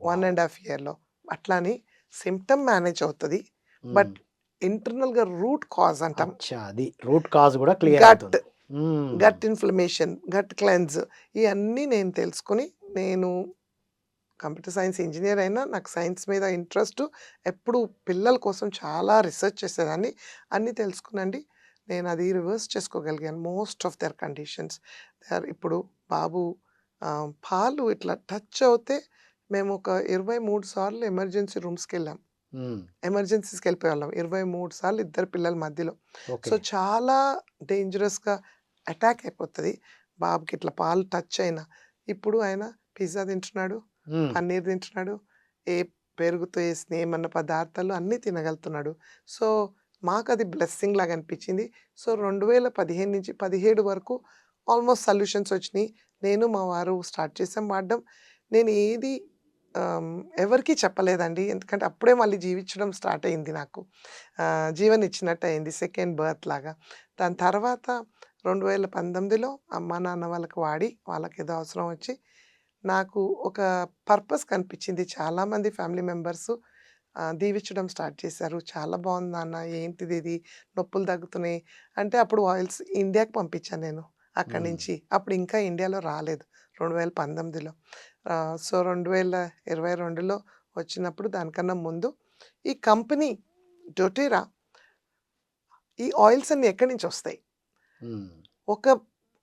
1 ½ ఇయర్‌లో. అట్లా అని సింప్టమ్ మేనేజ్ అవుతది. బట్ ఇంటర్నల్‌గా రూట్ కాజ్ అంటాం. అచ్చా! అది రూట్ కాజ్ కూడా క్లియర్ గట్, అవుతుంది. గట్ ఇన్‌ఫ్లమేషన్, గట్ క్లెన్స్ ఇయన్నీ నేను తెలుసుకొని, నేను కంప్యూటర్ సైన్స్ ఇంజినీర్ అయినా నాకు సైన్స్ మీద ఇంట్రెస్టు. ఎప్పుడు పిల్లల కోసం చాలా రిసర్చ్ చేసేదాన్ని. అన్నీ తెలుసుకునండి. నేను అది రివర్స్ చేసుకోగలిగాను మోస్ట్ ఆఫ్ దేర్ కండిషన్స్. ఇప్పుడు బాబు పాలు ఇట్లా టచ్ అవుతే మేము ఒక 23 సార్లు ఎమర్జెన్సీ రూమ్స్‌కెళ్ళాం. ఎమర్జెన్సీస్‌కెళ్ళిపోయేవాళ్ళం. 23 సార్లు ఇద్దరు పిల్లల మధ్యలో. ఓకే. సో, చాలా డేంజరస్‌గా అటాక్ అయిపోతది. బాబుకి ఇట్లా పాలు టచ్ అయినా ఇప్పుడు ఆయన పిజ్జా తింటున్నాడు, హ్మ్. పన్నీర్ తింటున్నాడు, ఏ పెరుగుతో వేసిన ఏమన్నా పదార్థాలు అన్నీ తినగలుగుతున్నాడు. సో, మాకది బ్లెస్సింగ్ లాగా అనిపించింది. సో, 2015 నుంచి 17 వరకు ఆల్మోస్ట్ సొల్యూషన్స్ వచ్చినియి. నేను, మా వారు స్టార్ట్ చేసాం వాడడం. నేను ఏది ఎవరికీ చెప్పలేదండి. ఎందుకంటే అప్పుడే మళ్ళీ జీవించడం స్టార్ట్ అయింది నాకు. జీవనిచ్చినట్టు అయింది. సెకండ్ బర్త్ లాగా. దాని తర్వాత 2019లో అమ్మా, నాన్న వాళ్ళకి వాడి వాళ్ళకేదో అవసరం వచ్చి నాకు ఒక పర్పస్ కనిపించింది. చాలామంది ఫ్యామిలీ మెంబర్సు దీవించడం స్టార్ట్ చేశారు. "చాలా బావుంది నాన్న. ఏంటిదిది? నొప్పులు తగ్గుతున్నాయి." అంటే అప్పుడు ఆయిల్స్ ఇండియాకి పంపించాను నేను అక్కడి హ్మ్. నుంచి. అప్పుడు ఇంకా ఇండియాలో రాలేదు 2019లో. సో, 2022లో వచ్చినప్పుడు దానికన్నా ముందు ఈ కంపెనీ డొటెరా ఈ ఆయిల్స్ అన్నీ ఎక్కడి నుంచొస్తాయి? హ్మ్. ఒక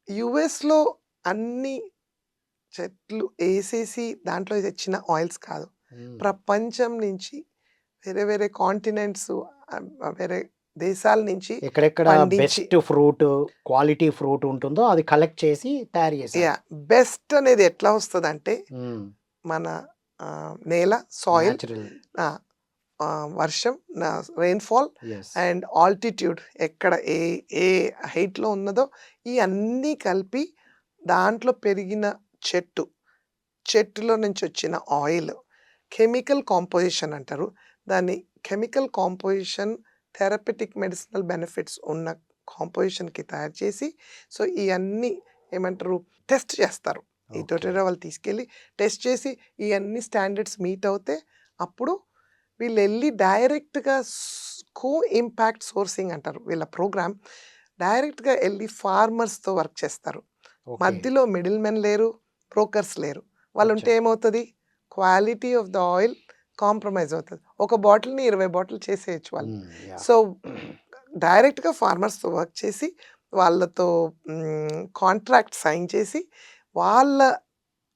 యూఎస్‌లో అన్ని చెట్లు ఏసేసి దాంట్లో తెచ్చిన ఆయిల్స్ కాదు. హ్మ్. ప్రపంచం నుంచి వేరే వేరే కాంటినెంట్స్ వేరే దేశాల నుంచి ఎక్కడెక్కడ పండించి బెస్ట్ ఫ్రూట్, క్వాలిటీ ఫ్రూట్ ఉంటుందో అది కలెక్ట్ చేసి తయారు చేశారు. యాహ్! బెస్ట్ అనేది ఎట్లా వస్తదంటే హ్మ్. మన నేల, సాయిల్, నేచురల్. ఆ! వర్షం, రెయిన్‌ఫాల్ యెస్. అండ్ ఆల్టిట్యూడ్ ఎక్కడ ఏ ఏ హైట్‌లో ఉన్నదో ఈ అన్నీ కలిపి దాంట్లో పెరిగిన చెట్టు, చెట్టులో నుంచి వచ్చిన ఆయిల్, కెమికల్ కాంపోజిషన్ అంటారు. దాన్ని chemical composition therapeutic medicinal benefits ఉన్న కాంపోజిషన్‌కి తయారు చేసి, సో, ఇయన్నీ ఏమంటారు టెస్ట్ చేస్తారు. ఈ ఓకే. డొటెరా వాళ్ళు తీసుకెళ్ళి టెస్ట్ చేసి ఇయన్నీ స్టాండర్డ్స్ మీట్ అవుతే అప్పుడు వీళ్ళెళ్ళి డైరెక్ట్‌గా కో ఇంపాక్ట్ సోర్సింగ్ అంటారు. వీళ్ళ ప్రోగ్రామ్ డైరెక్ట్‌గా ఎళ్లి ఫార్మర్స్‌తో వర్క్ చేస్తారు. ఓకే. మధ్యలో మిడిల్ మెన్ లేరు, బ్రోకర్స్ లేరు. వాళ్ళుంటే అచ్చా! ఏమవుతది? Quality of the oil compromise అవుతది. ఒక బాటిల్‌ని 20 బాటిల్ చేసేయొచ్చు వాళ్ళు. యాహ్! సో, డైరెక్ట్‌గా ఫార్మర్స్‌తో వర్క్ చేసి, వాళ్ళతో కాంట్రాక్ట్ సైన్ చేసి, వాళ్ళ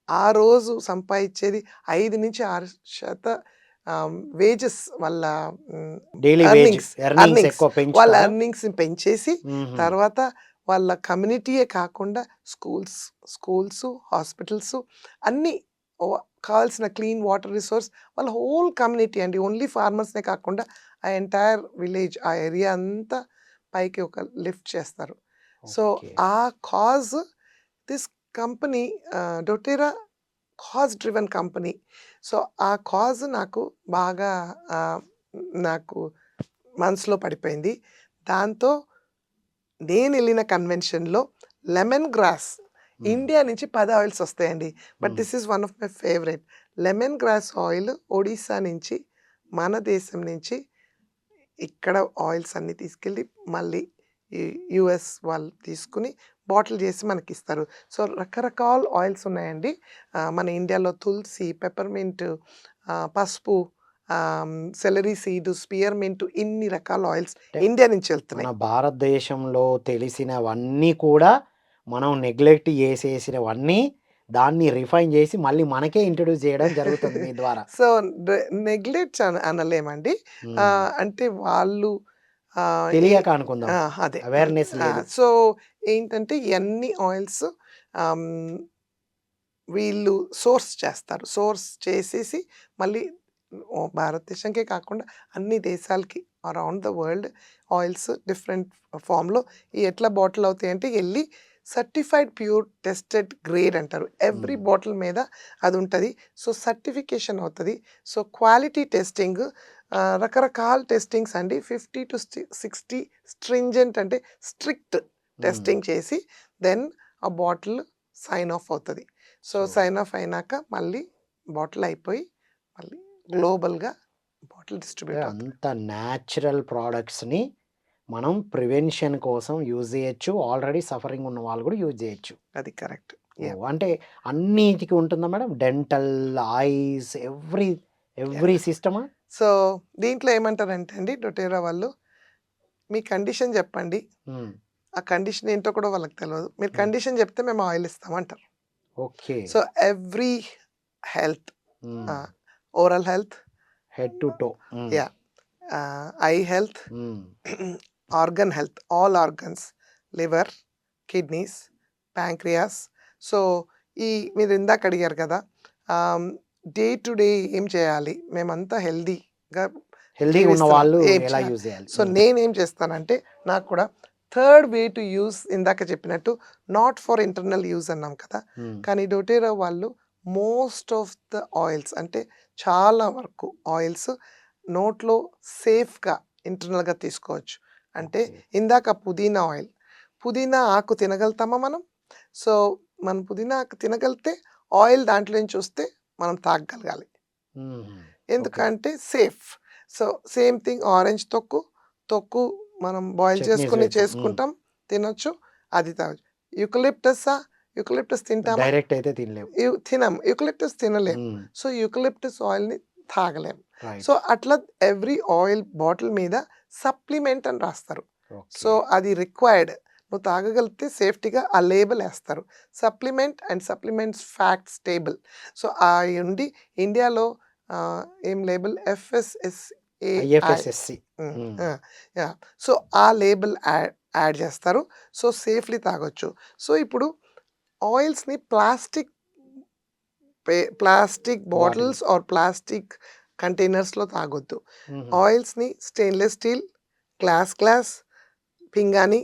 ఆ రోజు సంపాదించేది 5-6% వేజెస్ వాళ్ళ daily wage earnings, earnings earnings ఎక్కువ వాళ్ళ పెంచుతారా? ఎర్నింగ్స్‌ని పెంచేసి, హుహు. తర్వాత వాళ్ళ కమ్యూనిటీయే కాకుండా స్కూల్సు, హాస్పిటల్సు అన్నీ ఓ కావాల్సిన క్లీన్ వాటర్ రిసోర్స్ వాళ్ళ హోల్ కమ్యూనిటీ అండి. ఓన్లీ ఫార్మర్స్‌నే కాకుండా ఆ ఎంటైర్ విలేజ్, ఆ ఏరియా అంతా పైకి ఒక లిఫ్ట్ చేస్తారు. So, okay. ఆ cause this company doTERRA cause driven company. So, ఆ కాజ్ నాకు బాగా ఆహ్, నాకు మనసులో పడిపోయింది. దాంతో నేనెళ్ళిన కన్వెన్షన్‌లో లెమన్ గ్రాస్ హ్మ్. ఇండియా నుంచి 10 ఆయిల్స్ వస్తాయండి. But hmm. This is one of my favourite. Lemon grass oil Odisha నుంచి, మన దేశం నుంచి ఇక్కడ ఆయిల్స్ అన్నీ తీసుకెళ్ళి మళ్ళీ ఈ యూఎస్ వాళ్ళు తీసుకొని బాటిల్ చేసి మనకిస్తారు. సో, రకరకాల ఆయిల్స్ ఉన్నాయండి. మన ఇండియాలో తులసి, పెప్పర్‌మింట్, పసుపు, సెలరీ సీడ్, స్పియర్‌మింట్ ఇన్ని రకాల ఆయిల్స్ అంటే ఇండియా నుంచి మన వెళ్తున్నాయి. భారతదేశంలో తెలిసినవన్నీ కూడా మనం నెగ్లెక్ట్ చేసేసినవన్నీ దాన్ని రిఫైన్ చేసి మళ్ళీ మనకే ఇంట్రొడ్యూస్ చేయడం జరుగుతుంది మీ ద్వారా. సో, నె నెగ్లెక్ట్స్ అనలేమండి. హ్మ్. అంటే వాళ్ళు ఆహ్, ఏ తెలియక అనుకుందాం. ఆ! అదే. అవేర్‌నెస్ లేదు. సో, ఏంటంటే ఇయన్నీ ఆయిల్స్ ఆహ్, హ్మ్, వీళ్ళు సోర్స్ చేస్తారు. సోర్స్ చేసేసి మళ్ళీ భారతదేశంకే కాకుండా అన్ని దేశాలకి around the world oils different ఫార్మ్‌లో ఎట్లా బాటిల్ అవుతాయంటే ఎళ్లి సర్టిఫైడ్ ప్యూర్ టెస్టెడ్ గ్రేడ్ అంటారు. Every hmm. బాటిల్ మీద అదుంటది. సో, సర్టిఫికేషన్ అవుతది. సో, క్వాలిటీ టెస్టింగ్ రకరకాల టెస్టింగ్స్ అండి. 50-60 స్ట్రింజెంట్ అంటే స్ట్రిక్ట్ హ్మ్. టెస్టింగ్ చేసి దెన్ ఆ బాటిల్ సైన్ ఆఫ్ అవుతది. సో, సో, సైన్ ఆఫ్ అయినాక మళ్ళీ బాటిల్ అయిపోయి మళ్ళీ గ్లోబల్‌గా బాటిల్ అంటే డిస్ట్రిబ్యూట్ అవుతది. అంత న్యాచురల్ ప్రొడక్ట్స్‌ని మనం ప్రివెన్షన్ కోసం యూజ్ చేయొచ్చు. ఆల్రెడీ సఫరింగ్ ఉన్న వాళ్ళు కూడా యూజ్ చేయొచ్చు. అది కరెక్ట్. యాహ్! ఓహ్! అంటే అన్నిటికి ఉంటుందా madam? Dental, eyes yeah! Every సిస్టమా? సో, దీంట్లో ఏమంటారంటే అండి డొటెరా వాళ్ళు, మీ కండిషన్ జెప్పండి. హ్మ్. ఆ కండిషన్ ఏంటో కూడా వాళ్ళకి తెలవదు. మీరు హ్మ్. కండిషన్ జెప్తే మేము ఆయిల్ ఇస్తాం అంటారు. ఓకే. సో, ఎవ్రీ హెల్త్ హ్మ్. ఆహ్, oral health, head to toe. హ్మ్. యాహ్! ఐ హెల్త్, హ్మ్. Organ health, all organs, liver, kidneys, pancreas. So, ఈ మీరు ఇందాక అడిగారు కదా! డే టు డే ఏం చేయాలి? మేమంతా హెల్తీగా హెల్తీగా ఉన్న జీవిస్తున్నాం. వాళ్ళు ఏం ఎలా చేయాలి? యూజ్ చేయాలి? సో, నేనేం చేస్తానంటే నాకు కూడా థర్డ్ వే టు యూజ్ ఇందాక చెప్పినట్టు నాట్ ఫర్ ఇంటర్నల్ యూజ్ అన్నాం కదా! కానీ డొటెరా వాళ్ళు మోస్ట్ ఆఫ్ ద ఆయిల్స్ అంటే చాలా వరకు ఆయిల్స్ నోట్లో సేఫ్‌గా ఇంటర్నల్‌గా తీసుకోవచ్చు. అంటే ఇందాక పుదీనా ఆయిల్. పుదీనా ఆకు తినగలుగుతామా మనం? సో, మనం పుదీనా ఆకు తినగలిగితే ఆయిల్ దాంట్లో నుంచి వస్తే మనం తాగగలగాలి. ఎందుకంటే safe. So, same thing orange తొక్కు మనం బాయిల్ చేసుకొని చేసుకుంటాం, తినొచ్చు, అది తాగొచ్చు. యుకలిప్టసా? యుకలిప్టస్ తింటామా? డైరెక్ట్ అయితే తినలేము. తినం. యుకలిప్టస్ తినలేం. సో, యుకలిప్టస్ ఆయిల్‌ని తాగలేం. రైట్. సో, అట్లా ఎవ్రీ ఆయిల్ బాటిల్ మీద సప్లిమెంట్ అని రాస్తారు. సో, అది రిక్వైర్డ్. నువ్వు తాగగలిగితే సేఫ్టీగా ఆ లేబుల్ ఏస్తారు. Supplement and supplements facts table. So, ఉండి ఇండియాలో ఏం లేబుల్ ఐఎఫ్ఎస్ఎస్సి. యాహ్! సో, ఆ లేబుల్ యాడ్ చేస్తారు. సో, సేఫ్‌లీ తాగొచ్చు. సో, ఇప్పుడు ఆయిల్స్‌ని ప్లాస్టిక్ బాటిల్స్ ఆర్ ప్లాస్టిక్ కంటైనర్స్‌లో తాగొద్దు. ఆయిల్స్‌ని స్టెయిన్‌లెస్ స్టీల్, గ్లాస్, పింగాణి,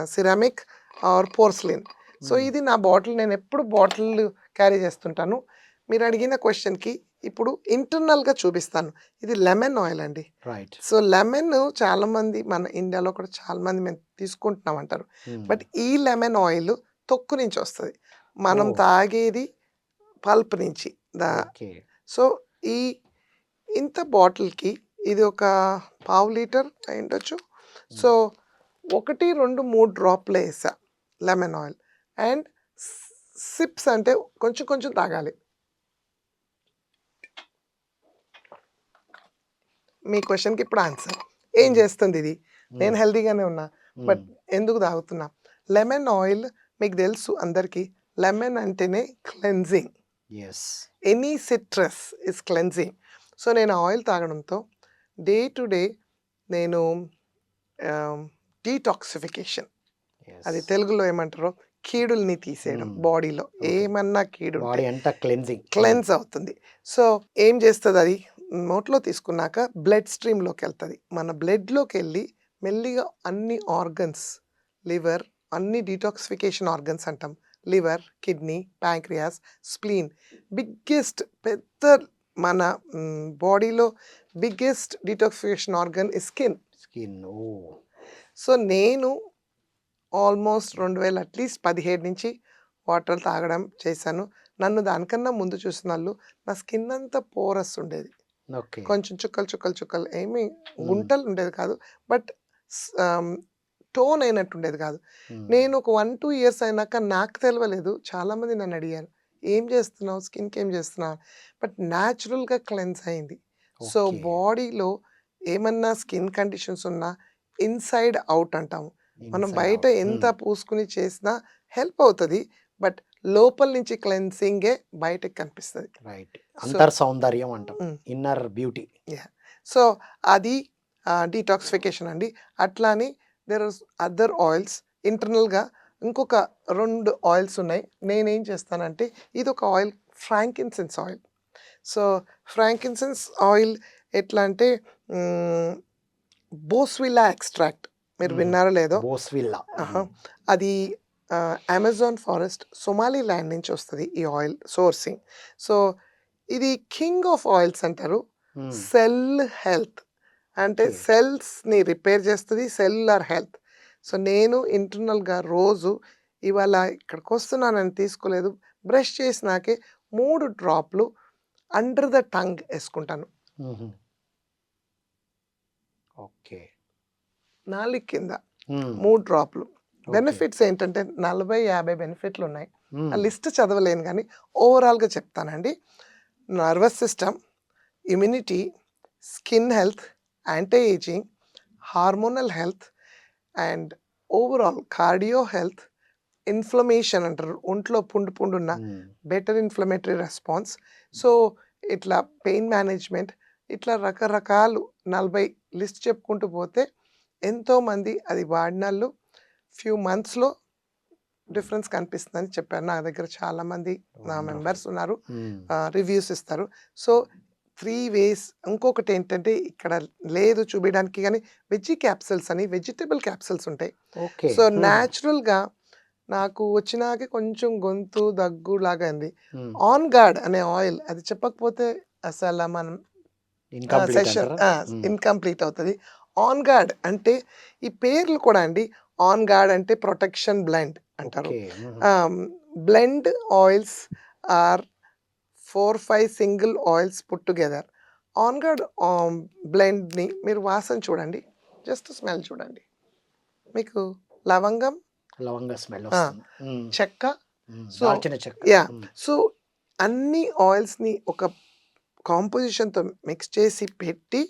సిరామిక్ ఆర్ పోర్సిలిన్. సో, ఇది నా బాటిల్. నేనెప్పుడు బాటిల్ క్యారీ చేస్తుంటాను. మీరు అడిగిన క్వెషన్‌కి ఇప్పుడు ఇంటర్నల్‌గా చూపిస్తాను. ఇది లెమన్ ఆయిల్ అండి. రైట్. సో, లెమన్ చాలామంది మన ఇండియాలో కూడా చాలామంది మేము తీసుకుంటున్నాం అంటారు. బట్ ఈ లెమన్ ఆయిల్ తొక్కు నుంచి వస్తది. మనం తాగేది పల్ప్ నుంచి. సో, ఈ ఇంత బాటిల్‌కి ఇది ఒక పావు లీటర్ అయ్యుండొచ్చు. సో, 1, 2, 3 డ్రాప్‌లే ఏసా లెమన్ ఆయిల్. అండ్ సిప్స్ అంటే కొంచెం కొంచెం తాగాలి. మీ క్వెషన్‌కి ఇప్పుడు ఆన్సర్. ఏం చేస్తుందిది? నేను హెల్తీగానే ఉన్నా. బట్ ఎందుకు తాగుతున్నా? లెమన్ ఆయిల్ మీకు తెలుసు అందరికీ. లెమన్ అంటేనే cleansing. Yes. Any citrus is cleansing. So, నేను ఆయిల్ తాగడంతో డే టు డే నేను డీటాక్సిఫికేషన్. అది తెలుగులో ఏమంటారో కీడుల్ని తీసేయడం బాడీలో. ఏమన్నా కీడుంటే బాడీ అంతా క్లెన్జింగ్. క్లెన్స్ అవుతుంది. సో, ఏం చేస్తదది? నోట్లో తీసుకున్నాక బ్లడ్ స్ట్రీమ్‌లోకెళ్తది. మన బ్లడ్‌లోకెళ్ళి మెల్లిగా అన్ని ఆర్గన్స్, లివర్ అన్ని డీటాక్సిఫికేషన్ ఆర్గన్స్ అంటాం. లివర్, కిడ్నీ, ప్యాంక్రియాస్, స్ప్లీన్ పెద్ద మన బాడీలో biggest detoxification organ is skin. So, నేను ఆల్మోస్ట్ 2000 అట్‌లీస్ట్ 17 నుంచి వాటర్ తాగడం చేశాను. నన్ను దానికన్నా ముందు చూసినోళ్ళు నా స్కిన్ అంతా పోరస్ ఉండేది. కొంచెం చుక్కలు ఏమి గుంటలు ఉండేది కాదు. బట్ టోన్ అయినట్టు ఉండేది కాదు. నేను ఒక 1, 2 ఇయర్స్ అయినాక నాకు తెలవలేదు. చాలామంది నన్ను అడిగారు, "ఏం చేస్తున్నావు? స్కిన్‌కి ఏం చేస్తున్నావు?" బట్ న్యాచురల్‌గా క్లెన్స్ అయింది. సో, బాడీలో ఏమన్నా స్కిన్ కండిషన్స్ ఉన్నా ఇన్‌సైడ్ అవుట్ అంటాము. మనం బయట ఎంత పూసుకుని చేసినా హెల్ప్ అవుతది. బట్ లోపల నుంచి క్లెన్సింగే బయటకి కనిపిస్తది. రైట్. అంతర్ సౌందర్యం అంటాం. Inner beauty. యాహ్! సో, అది డీటాక్సిఫికేషన్ అండి. అట్లా అని దేర్ ఆర్ అదర్ ఆయిల్స్ ఇంటర్నల్‌గా ఇంకొక 2 ఆయిల్స్ ఉన్నాయి. నేనేం చేస్తానంటే ఇదొక oil frankincense oil. So, frankincense oil ఎట్లా అంటే బోస్విల్లా ఎక్స్ట్రాక్ట్ మీరు విన్నారో లేదో? బోస్విల్లా. అది అమెజాన్ ఫారెస్ట్ సొమాలి ల్యాండ్ నుంచి వస్తది ఈ ఆయిల్ సోర్సింగ్. సో, ఇది కింగ్ ఆఫ్ ఆయిల్స్ అంటారు. సెల్ హెల్త్ అంటే సెల్స్‌ని రిపేర్ చేస్తది. Cellular health. సో, నేను ఇంటర్నల్‌గా రోజు ఇవాళ ఇక్కడికొస్తున్నానని తీసుకోలేదు. బ్రష్ చేసినాకే 3 డ్రాప్‌లు అండర్ ద టంగ్ యేసుకుంటాను. ఓకే. నాలుక కింద 3 డ్రాప్‌లు. బెనిఫిట్స్ ఏంటంటే 40, 50 బెనిఫిట్లున్నాయి. ఆ లిస్ట్ చదవలేను గానీ ఓవరాల్‌గా చెప్తానండి. Nervous system, immunity, skin health, anti ageing, hormonal health and overall cardio health, inflammation అంటారు. ఒంట్లో పుండున్న బెటర్ ఇన్‌ఫ్లమేటరీ రెస్పాన్స్. సో, ఇట్లా పెయిన్ మేనేజ్‌మెంట్ ఇట్లా రకరకాలు 40 లిస్ట్ చెప్పుకుంటూ పోతే ఎంతోమంది అది వాడినోళ్ళు ఫ్యూ మంత్స్‌లో డిఫరెన్స్ కనిపిస్తుందని చెప్పారు. నా దగ్గర చాలామంది నా వండర్ఫుల్. మెంబర్స్ ఉన్నారు. హ్మ్. రివ్యూస్ ఇస్తారు. సో, 3 వేస్ ఇంకొకటేంటంటే ఇక్కడ లేదు చూపియడానికి గానీ, వెజ్జీ క్యాప్సూల్స్ అని వెజిటబుల్ క్యాప్సూల్స్ ఉంటాయి. ఓకే. సో, హ్మ్. న్యాచురల్‌గా నాకు వచ్చినాకే కొంచెం గొంతు దగ్గులాగా అయింది. హ్మ్. ఆన్ గార్డ్ అనే ఆయిల్ అది చెప్పకపోతే అసల మనం ఇన్‌కంప్లీట్ సెషన్ అంటారా? హ్మ్. ఇన్‌కంప్లీట్ అవుతది. ఆన్ గార్డ్ అంటే ఈ పేర్లు కూడా అండి ఆన్ గార్డ్ అంటే ప్రొటెక్షన్ బ్లెండ్ అంటారు. ఓకే. హుహు. Blend oils are 4, 5 single oils put together. On guard బ్లెండ్‌ని మీరు వాసన చూడండి. జస్ట్ స్మెల్ చూడండి. మీకు లవంగం, లవంగ స్మెల్ ఆ! వస్తుంది. హ్మ్. చెక్క, హ్మ్. సో దాల్చిన చెక్క. యాహ్! హ్మ్. సో అన్ని ఆయిల్స్‌ని ఒక కాంపోజిషన్‌తో మిక్స్ చేసి పెట్టి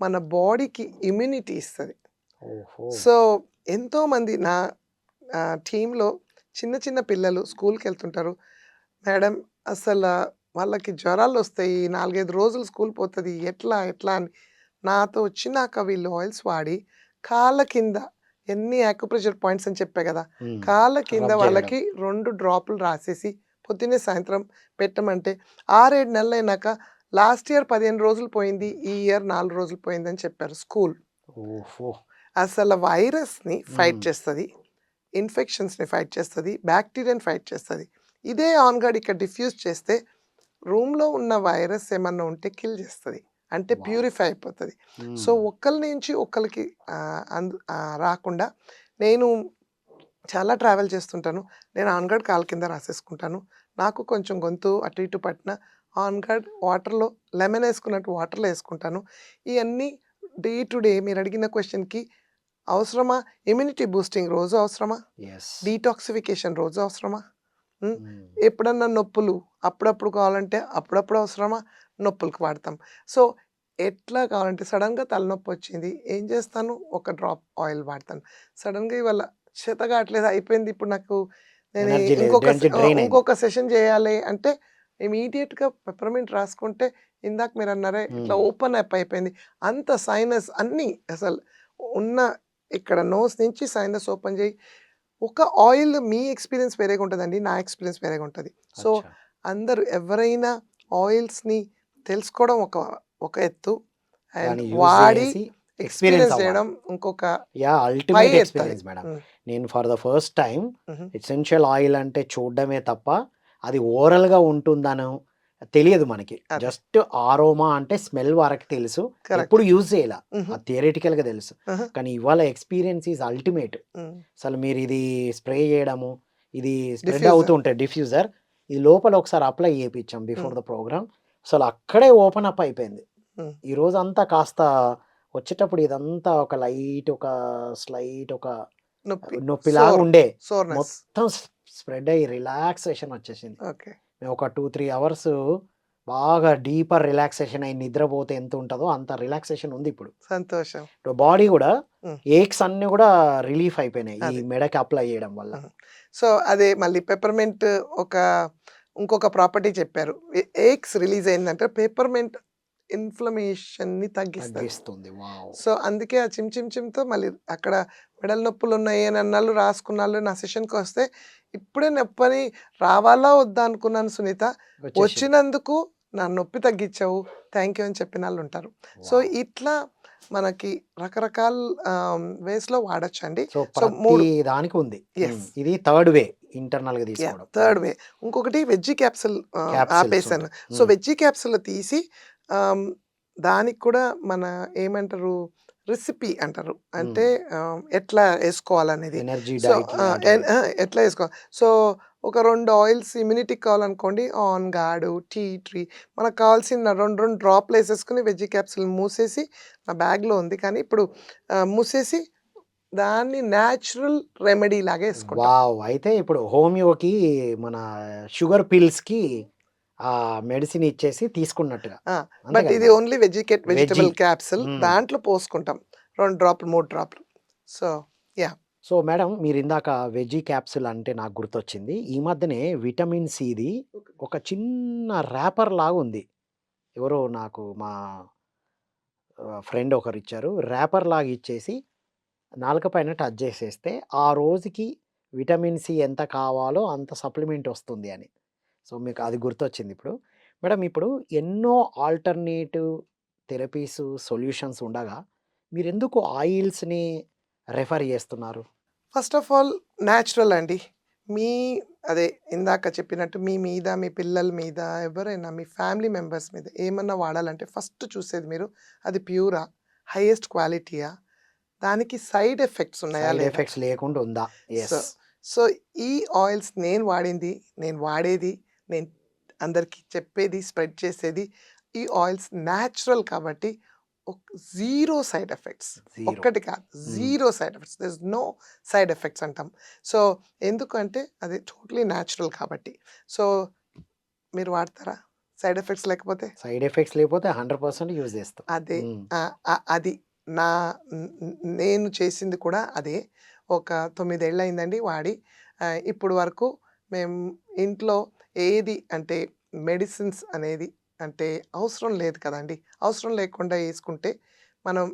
మన బాడీకి ఇమ్యూనిటీ ఇస్తది. ఓహో! సో ఎంతోమంది నా టీమ్‌లో చిన్న చిన్న పిల్లలు స్కూల్‌కెళ్తుంటారు. మేడం అసల వాళ్ళకి జ్వరాలొస్తాయి. 4, 5 రోజులు స్కూల్ పోతది. ఎట్లా? ఎట్లా? అని నాతో వచ్చినాక వీళ్ళు ఆయిల్స్ వాడి కాళ్ళ కింద ఎన్ని యాక్యుప్రెషర్ పాయింట్స్ అని చెప్పా గదా! హ్మ్. కాళ్ళ కింద రబ్ జేయడం. వాళ్ళకి 2 డ్రాపులు రాసేసి పొద్దున్నే, సాయంత్రం పెట్టమంటే 6, 7 నెలలైనాక లాస్ట్ ఇయర్ 15 రోజులు పోయింది. ఈ ఇయర్ 4 రోజులు పోయిందని చెప్పారు స్కూల్. ఓహో! అసల వైరస్‌ని ఫైట్ హ్మ్. చేస్తది. ఇన్ఫెక్షన్స్‌ని ఫైట్ చేస్తది. బాక్టీరియాని ఫైట్ చేస్తది. ఇదే ఆన్ గార్డ్ ఇక్కడ డిఫ్యూజ్ చేస్తే రూమ్‌లో ఉన్న వైరస్ ఏమన్నా ఉంటే కిల్ చేస్తది. అంటే వావ్! ప్యూరిఫై అయిపోతది. సో, హ్మ్. ఒకళ్ళ నుంచి ఒకళ్ళకి రాకుండా నేను చాలా ట్రావెల్ చేస్తుంటాను. నేను ఆన్ గార్డ్ కాళ్ళ కింద రాసేసుకుంటాను. నాకు కొంచెం గొంతు అటు ఇటు పట్టిన ఆన్ గార్డ్ వాటర్‌లో లెమన్ ఏసుకున్నట్టు వాటర్‌లో ఏసుకుంటాను. ఇయన్నీ డే టు డే మీరడిగిన క్వెషన్‌కి అవసరమా? ఇమ్యూనిటీ బూస్టింగ్ రోజు అవసరమా? యెస్. డీటాక్సిఫికేషన్ రోజు అవసరమా? హ్మ్. హ్మ్. ఎప్పుడన్నా నొప్పులు అప్పుడప్పుడు కావాలంటే అప్పుడప్పుడు అవసరమా? నొప్పులకి వాడతాం. సో, ఎట్లా కావాలంటే సడెన్‌గా తలనొప్పొచ్చింది. ఏం చేస్తాను? ఒక డ్రాప్ ఆయిల్ వాడతాను. సడెన్‌గా ఇవాళ చేతగాట్లేదు అయిపోయింది. ఇప్పుడు నాకు నేను ఎనర్జీ లేదు. ఎనర్జీ డ్రైన్ అయింది. ఇంకొక సెషన్ చేయాలి అంటే ఇమ్మీడియేట్‌గా పెప్పర్‌మింట్ రాసుకుంటే ఇందాక మీరన్నారే ఇట్లా హ్మ్. ఓపెన్ అప్ అయిపోయింది. అంత సైనస్ అన్నీ అసలు ఉన్న ఇక్కడ నోస్ నుంచి సైనస్ ఓపెన్ చేయి. ఒక ఆయిల్ మీ ఎక్స్‌పీరియన్స్ వేరేగా ఉంటదండి. నా ఎక్స్‌పీరియన్స్ వేరేగా ఉంటది. సో, అచ్చా! అందరూ ఎవరైనా ఆయిల్స్‌ని తెలుసుకోవడం ఒక ఎత్తు అండ్ దాన్ని యూజ్ వాడి జేసి ఎక్స్‌పీరియన్స్ ఎక్స్‌పీరియన్స్ అవ్వాలి. చేయడం ఇంకొక యాహ్! పై అల్టిమేట్ ఎత్తది. Experience madam. హ్మ్. నేను ఫర్ ద ఫస్ట్ టైమ్ హుహు. ఎసెన్షియల్ ఆయిల్ అంటే చూడడమే తప్ప, అది ఓరల్‌గా ఉంటుందనో తెలియదు మనకి. అదే. జస్ట్ ఆరోమా అంటే స్మెల్ వరకు తెలుసు. కరెక్ట్. ఎప్పుడు యూజ్ చేయలా. హుహు. అది థియరిటికల్‌గా తెలుసు. ఆహా! కానీ ఇవాళ ఎక్స్‌పీరియన్స్ ఈజ్ అల్టిమేట్. హ్మ్. అసలు మీరిది స్ప్రే చేయడము, ఇది స్ప్రెడ్ అవుతూ డిఫ్యూజర్. ఉంటాయి డిఫ్యూజర్. ఇది లోపల ఒకసారి అప్లై చేపిచ్చాం హ్మ్. Before the programme. అసలు అక్కడే ఓపెన్ అప్ అయిపోయింది. హ్మ్. ఈ రోజంతా కాస్త వచ్చేటప్పుడు ఇదంతా ఒక లైట్ ఒక స్లైట్ ఒక నొప్పి. నొప్పిలాగా ఉండే. సోర్‌నెస్. మొత్తం స్ప్రెడ్ అయ్యి రిలాక్సేషన్ వచ్చేసింది. ఓకే. మేము ఒక 2, 3 అవర్స్ బాగా డీపర్ రిలాక్సేషన్ అయ్యి నిద్రపోతే ఎంత ఉంటదో అంత రిలాక్సేషన్ ఉంది ఇప్పుడు. సంతోషం. బాడీ గూడా హ్మ్. ఏక్స్ అన్నీ గూడా రిలీఫ్ అయిపోయినాయి. ఈ అది. మెడకి అప్లై చేయడం వల్ల. హుహు. సో, అదే మళ్ళీ పెప్పర్‌మింట్ ఒక ఇంకొక ప్రాపర్టీ చెప్పారు. ఏక్స్ రిలీజ్ అయిందంటే పెప్పర్‌మింట్ ఇన్‌ఫ్లమేషన్‌ని తగ్గిస్తది. తగ్గిస్తుంది. వావ్! సో, అందుకే ఆ చిమ్‌తో మళ్ళీ అక్కడ మెడల నొప్పులున్నాయి అని అన్నాళ్ళు, రాసుకున్నాళ్ళు. నా సెషన్‌కొస్తే ఇప్పుడే నొప్పని రావాలా? వద్దా? అనుకున్నాను సునీత. వచ్చేసింది. వచ్చినందుకు నా నొప్పి తగ్గిచ్చావు. థాంక్ యూ అని చెప్పినాళ్ళుంటారు. So, wow! ఇట్లా మనకి రకరకాల వేస్‌లో వాడొచ్చండి. సో, సో, ప్రతి 3 దానికి ఉంది. యెస్. ఇది థర్డ్ వే ఇంటర్నల్‌గా యాహ్! తీసుకోవడం. థర్డ్ వే. ఇంకొకటి వెజ్జీ క్యాప్సూల్ క్యాప్సూల్స్ ఆపేసాను. ఉంటాయి. సో, హ్మ్. వెజ్జీ క్యాప్సూల్ తీసి ఆహ్, దానికి కూడా మన ఏమంటారు రెసిపీ అంటారు. అంటే హ్మ్. ఎట్లా ఏసుకోవాలనేది. ఎనర్జీ సో, డైట్ లాంటిది. ఎట్లా ఏసుకోవాలి. సో, ఒక 2 ఆయిల్స్ ఇమ్యూనిటీకి కావాలనుకోండి ఆన్ గార్డ్, టీ ట్రీ మనకు కావాల్సిన 2 డ్రాప్‌లేసేసుకొని వెజ్జీ క్యాప్సూల్ మూసేసి నా బ్యాగ్‌లో ఉంది. కానీ ఇప్పుడు మూసేసి దాన్ని న్యాచురల్ రెమెడీ లాగా ఏసుకుంటాం. వావ్! అయితే ఇప్పుడు హోమియోకి మన షుగర్ పిల్స్‌కి మెడిసిన్ ఇచ్చేసి తీసుకున్నట్టుగా. ఆ! అంతే బట్ కదా ఇది madam? Only veggie. Vegetable capsule. Hmm. దాంట్లో పోసుకుంటాం. 2 డ్రాపులు, 3 డ్రాపులు. So, yeah! సో, మేడం మీరిందాక వెజ్జీ క్యాప్సూల్ అంటే నాకు గుర్తొచ్చింది. ఈ మధ్యనే విటమిన్ సిది ఒక చిన్న ర్యాపర్ లాగుంది. ఎవరో నాకు మా ఫ్రెండ్ ఒకరిచ్చారు. ర్యాపర్ లాగా ఇచ్చేసి నాలుక పైన టచ్ జేసేస్తే, ఆ రోజుకి విటమిన్ సి ఎంత కావాలో అంత సప్లిమెంట్ వస్తుంది అని. సో, మీకు అది గుర్తొచ్చింది ఇప్పుడు. మేడం ఇప్పుడు ఎన్నో ఆల్టర్‌నేటివ్ థెరపీస్, సొల్యూషన్స్ ఉండగా మీరెందుకు ఆయిల్స్‌ని రెఫర్ చేస్తున్నారు? ఫస్ట్ ఆఫ్ ఆల్ న్యాచురల్ అండి. మీ అదే ఇందాక చెప్పినట్టు మీ మీద, మీ పిల్లల మీద, ఎవరైనా మీ ఫ్యామిలీ మెంబర్స్ మీద ఏమన్నా వాడాలంటే ఫస్ట్ చూసేది మీరు అది ప్యూరా? హైయెస్ట్ క్వాలిటీయా? దానికి సైడ్ ఎఫెక్ట్స్ ఉన్నాయా సైడ్ లేదా? ఎఫెక్ట్స్ లేకుండా ఉందా? So, yes. సో ఈ ఆయిల్స్ నేను వాడింది, నేను వాడేది, నేను అందరికి చెప్పేది, స్ప్రెడ్ చేసేది ఈ ఆయిల్స్ న్యాచురల్ కాబట్టి జీరో సైడ్ ఎఫెక్ట్స్. జీరో. ఒక్కటి కాదు, hmm. Zero side effects. There is no side effects అంటాం. సో, ఎందుకంటే అది టోటలీ న్యాచురల్ కాబట్టి. సో, మీరు వాడతారా? సైడ్ ఎఫెక్ట్స్ లేకపోతే? సైడ్ ఎఫెక్ట్స్ లేకపోతే 100% యూజ్ చేస్తాం. అదే. హ్మ్. అది నా నేను చేసింది కూడా అదే. ఒక 9 ఏళ్లయిందండి వాడి. ఇప్పుడు వరకు మేము ఇంట్లో ఏది అంటే మెడిసిన్స్ అనేది అంటే అవసరం లేదు కదండీ! అవసరం లేకుండా యేసుకుంటే మనం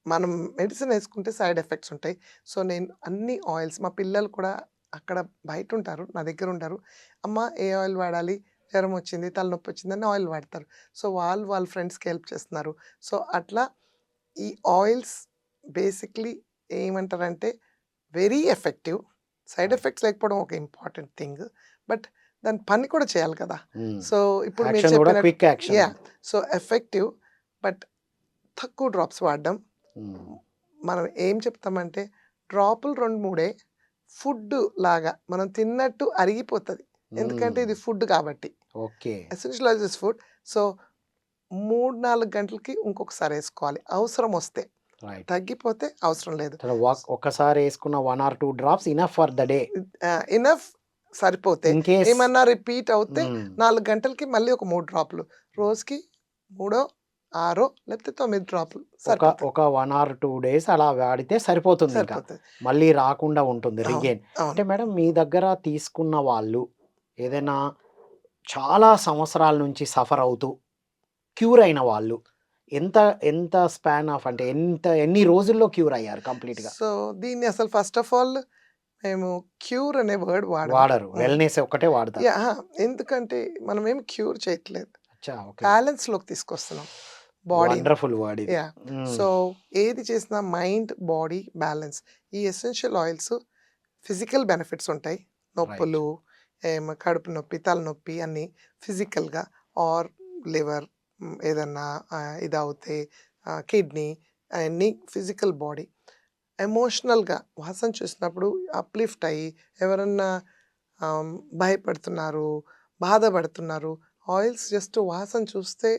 మనం మెడిసిన్ యేసుకుంటే సైడ్ ఎఫెక్ట్స్ ఉంటాయి. సో, నేను అన్ని ఆయిల్స్ మా పిల్లలు కూడా అక్కడ బయటుంటారు. నా దగ్గరుండరు. అమ్మ ఏ ఆయిల్ వాడాలి? జ్వరమొచ్చింది, తలనొప్పొచ్చిందని ఆయిల్ వాడతారు. సో, వాళ్ళు వాళ్ళ ఫ్రెండ్స్‌కి హెల్ప్ చేస్తున్నారు. సో, అట్లా ఈ ఆయిల్స్ బేసిక్‌లీ ఏమంటారంటే very effective. Side right. Effects లేకపోవడం ఒక ఇంపార్టెంట్ థింగ్. బట్ దాని పని కూడా చేయాలి కదా! హ్మ్. సో, ఇప్పుడు మీరు యాక్షన్ కూడా చెప్పినట్టు క్విక్ యాక్షన్ యాహ్! అది. సో, ఎఫెక్టివ్ బట్ తక్కువ డ్రాప్స్ వాడడం. హ్మ్. మనం ఏం చెప్తామంటే డ్రాపులు 2, 3 ఫుడ్ లాగా మనం తిన్నట్టు అరిగిపోతది. ఎందుకంటే హ్మ్. ఇది ఫుడ్ కాబట్టి. Okay. Essential oils is food. So, 3, 4 గంటలకి ఇంకొకసారి ఏసుకోవాలి అవసరమొస్తే. రైట్. తగ్గిపోతే అవసరం లేదు. సరే ఒక్కసారి యేసుకున్న 1 or 2 drops enough for the day. Enough సరిపోతే. ఇన్ కేస్ ఏమన్నా రిపీట్ అవుతే హ్మ్. 4 గంటలకి మళ్ళీ ఒక 3 డ్రాపులు. రోజుకి మూడో, ఆరో లేకపోతే 9 డ్రాపులు సరిపోతాయి. ఒక 1 ఆర్ 2 డేస్ అలా వాడితే సరిపోతుందింక. సరిపోతది. మళ్ళీ రాకుండా ఉంటుంది అవును. రీగెయిన్. అవును. అంటే మేడం మీ దగ్గర తీసుకున్న వాళ్ళు ఏదైనా చాలా సంవత్సరాల నుంచి సఫర్ అవుతూ క్యూర్ అయిన వాళ్ళు ఎంత ఎంత స్పాన్ ఆఫ్ అంటే ఎన్ని రోజుల్లో క్యూర్ అయ్యారు కంప్లీట్‌గా? సో, దీన్ని అసలు ఫస్ట్ ఆఫ్ ఆల్ మేము క్యూర్ అనే వర్డ్ వాడము. వాడరు. హ్మ్. వెల్‌నెస్ ఒక్కటే వాడతారు. యాహ్! ఎందుకంటే మనమేం క్యూర్ చేయట్లేదు. అచ్చా! ఓకే. బ్యాలెన్స్‌లోకి తీసుకొస్తున్నాం బాడీని. వండర్‌ఫుల్ వర్డ్ ఇది. యాహ్! హ్మ్. సో, ఏది చేసినా మైండ్, బాడీ బ్యాలెన్స్. ఈ ఎసెన్షియల్ ఆయిల్స్ ఫిజికల్ బెనిఫిట్స్ ఉంటాయి. రైట్. నొప్పులు, కడుపు నొప్పి, తలనొప్పి అన్నీ ఫిజికల్‌గా ఆర్ లివర్ ఏదన్నా ఇదవుతే కిడ్నీ అయన్నీ ఫిజికల్ బాడీ. ఎమోషనల్‌గా వాసన చూసినప్పుడు అప్‌లిఫ్ట్ అయ్యి ఎవరన్నా ఆహ్, భయపడుతున్నారు, బాధపడుతున్నారు. ఆయిల్స్ జస్ట్ వాసన చూస్తే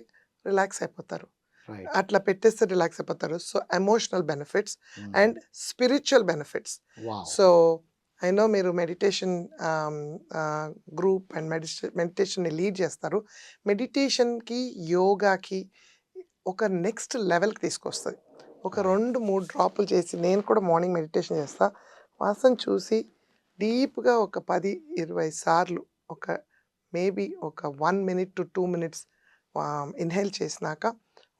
రిలాక్స్ అయిపోతారు. రైట్. అట్లా పెట్టేస్తే రిలాక్స్ అయిపోతారు. సో, ఎమోషనల్ బెనిఫిట్స్ హ్మ్. And spiritual benefits. Wow! So, I know మీరు మెడిటేషన్ గ్రూప్ అండ్ మెడిటేషన్‌ని లీడ్ చేస్తారు. మెడిటేషన్‌కి, యోగాకి ఒక నెక్స్ట్ లెవెల్‌కి తీసుకొస్తది. ఒక రైట్. 2, 3 డ్రాపులు చేసి నేను కూడా మార్నింగ్ మెడిటేషన్ చేస్తా. వాసన చూసి డీప్‌గా ఒక 10, 20 సార్లు ఒక మేబీ ఒక 1 మినిట్ టు 2 మినిట్స్ ఇన్‌హేల్ చేసినాక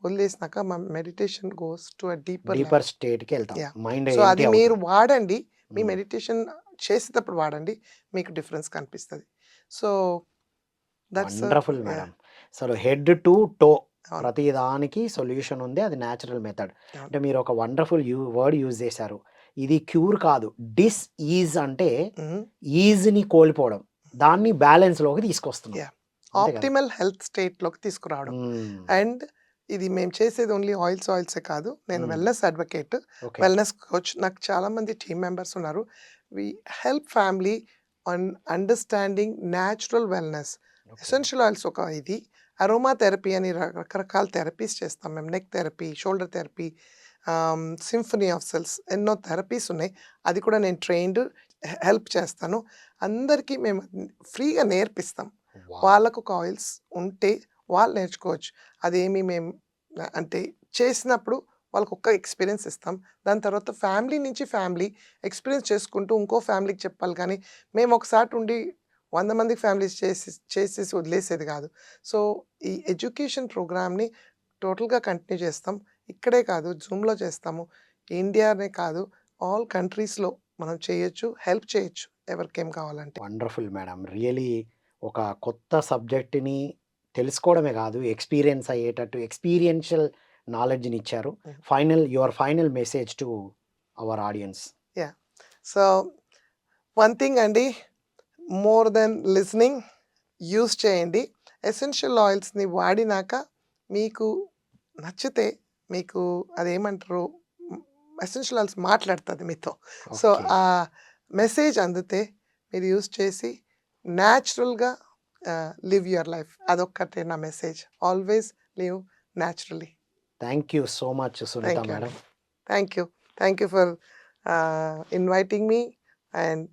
వదిలేసినాక meditation goes to a deeper level. Deeper స్టేట్‌కెళ్తాం. యాహ్! మైండ్ సో, ఎంప్టీ అది మీరు అవుతుంది. వాడండి. మీ హ్మ్. మెడిటేషన్ చేసేటప్పుడు వాడండి. మీకు డిఫరెన్స్ కనిపిస్తది. So, that's wonderful yeah! Madam. అసలు హెడ్ టు టో అవును. ప్రతి దానికి సొల్యూషన్ ఉంది. అది న్యాచురల్ మెథడ్. అవును. అంటే మీరు ఒక వండర్‌ఫుల్ వర్డ్ యూజ్ చేశారు. ఇది క్యూర్ కాదు. ఈజ్ అంటే హ్మ్. ఈజ్‌ని కోల్పోవడం. దాన్ని బ్యాలెన్స్‌లోకి తీసుకొస్తున్నాం. యాహ్! అంతే కదా! ఆప్టిమల్ హెల్త్ స్టేట్‌లోకి తీసుకురావడం. హ్మ్. అండ్ ఇది మేము చేసేది ఓన్లీ ఆయిల్సే కాదు. నేను హ్మ్. Wellness advocate, okay. Wellness coach. నాకు చాలామంది టీమ్ మెంబర్స్ ఉన్నారు. We help family on understanding natural wellness. Okay. Essential oils ఒక ఇది. అరోమా థెరపీ అని రకరకాల థెరపీస్ చేస్తాం మేము. Neck therapy, shoulder therapy, symphony of cells ఎన్నో థెరపీస్ ఉన్నాయి. అది కూడా నేను ట్రైన్డ్ హెల్ప్ చేస్తాను. అందరికీ మేము ఫ్రీగా నేర్పిస్తాం. వావ్! వాళ్ళకు ఒక ఆయిల్స్ ఉంటే వాళ్ళు నేర్చుకోవచ్చు. అదేమి మేము అంటే చేసినప్పుడు వాళ్ళకొక్క ఎక్స్‌పీరియన్స్ ఇస్తాం. దాని తర్వాత ఫ్యామిలీ నుంచి ఫ్యామిలీ ఎక్స్‌పీరియన్స్ చేసుకుంటూ ఇంకో ఫ్యామిలీకి చెప్పాలి కానీ, మేము ఒక సాట ఉండి 100 మందికి ఫ్యామిలీస్ చేసేసి వదిలేసేది కాదు. సో, ఈ ఎడ్యుకేషన్ ప్రోగ్రామ్‌ని టోటల్‌గా కంటిన్యూ చేస్తాం. ఇక్కడే కాదు జూమ్‌లో చేస్తాము. ఇండియానే కాదు ఆల్ కంట్రీస్‌లో మనం చేయొచ్చు. హెల్ప్ చేయొచ్చు ఎవరికేం కావాలంటే. Wonderful madam. రియల్లీ ఒక కొత్త సబ్జెక్ట్‌ని తెలుసుకోవడమే కాదు, ఎక్స్‌పీరియన్స్ అయ్యేటట్టు ఎక్స్‌పీరియన్షియల్ నాలెడ్జ్‌నిచ్చారు. హ్మ్. Your final message to our audience. Yeah! So, one thing అండి, మోర్ దెన్ లిసనింగ్ యూజ్ చేయండి. ఎసెన్షియల్ ఆయిల్స్‌ని వాడినాక మీకు నచ్చితే మీకు అదేమంటారు, హ్మ్, ఎసెన్షియల్ ఆయిల్స్ మాట్లాడుతది మీతో. So, okay. ఆ మెసేజ్ అందితే మీరు యూజ్ చేసి న్యాచురల్‌గా లివ్ యువర్ లైఫ్. అదొక్కటే నా message. Always live naturally. Thank you so much Sunita thank you అండి. Madam. Thank you. Thank you for inviting me and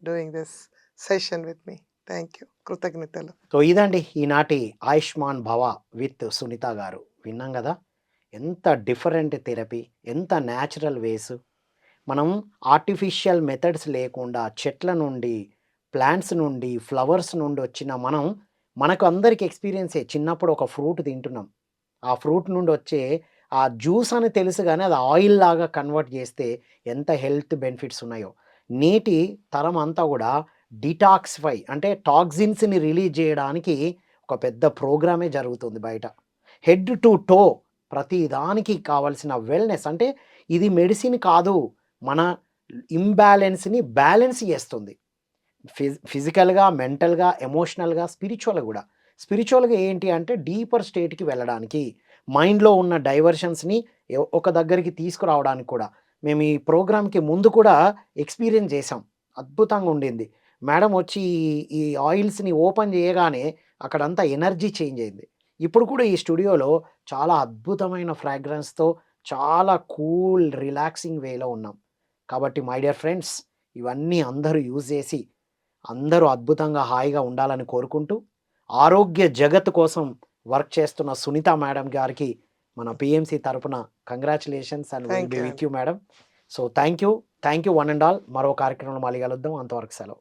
doing this session with me. Thank you. కృతజ్ఞతలు. సో ఇదండి ఈనాటి ఆయుష్మాన్ భవ విత్ సునీత గారు. విన్నాం గదా! ఎంత డిఫరెంట్ థెరపీ, ఎంత న్యాచురల్ వేస్. మనం ఆర్టిఫిషియల్ మెథడ్స్ లేకుండా చెట్ల నుండి, ప్లాంట్స్ నుండి, ఫ్లవర్స్ నుండి వచ్చిన మనం మనకు అందరికి ఎక్స్‌పీరియన్సే. చిన్నప్పుడు ఒక ఫ్రూట్ తింటున్నాం. ఆ ఫ్రూట్ నుండి వచ్చే ఆ జ్యూస్ అని తెలుసు గానీ, అది ఆయిల్ లాగా కన్వర్ట్ చేస్తే ఎంత హెల్త్ బెనిఫిట్స్ ఉన్నాయో. నేటి తరం అంతా గూడా డిటాక్సిఫై అంటే టాక్సిన్స్‌ని రిలీజ్ జేయడానికి ఒక పెద్ద ప్రోగ్రామే జరుగుతుంది బయట. హెడ్ టు టో ప్రతి దానికి కావాల్సిన వెల్‌నెస్ అంటే ఇది మెడిసిన్ కాదు. మన ఇంబాలెన్స్‌ని బ్యాలెన్స్ చేస్తుంది. ఫిజికల్‌గా, మెంటల్‌గా, ఎమోషనల్‌గా, స్పిరిచ్యువల్‌గా గూడా. స్పిరిచ్యువల్‌గా ఏంటి అంటే డీపర్ స్టేట్‌కి వెళ్ళడానికి, మైండ్‌లో ఉన్న డైవర్షన్స్‌ని ఒక దగ్గరికి తీసుకురావడానికి కూడా. మేము ఈ ప్రోగ్రామ్‌కి ముందు కూడా ఎక్స్‌పీరియన్స్ చేశాం. అద్భుతంగా ఉండింది. మేడం వచ్చి ఈ ఆయిల్స్‌ని ఓపెన్ చేయగానే అక్కడంతా ఎనర్జీ చేంజ్ అయింది. ఇప్పుడు కూడా ఈ స్టూడియోలో చాలా అద్భుతమైన ఫ్రాగ్రెన్స్‌తో చాలా కూల్, రిలాక్సింగ్ వేలో ఉన్నాం. కాబట్టి మై డియర్ ఫ్రెండ్స్, ఇవన్నీ అందరూ యూజ్ చేసి అందరూ అద్భుతంగా, హాయిగా ఉండాలని కోరుకుంటూ, ఆరోగ్య జగత్ కోసం వర్క్ చేస్తున్న సునీత మేడం గారికి మన పీఎంసీ తరపున congratulations and will thank be you with అండి. You madam. So thank you. Thank you one and all. మరో కార్యక్రమంలో మళ్ళీ కలుద్దాం. అంతవరకు సెలవు.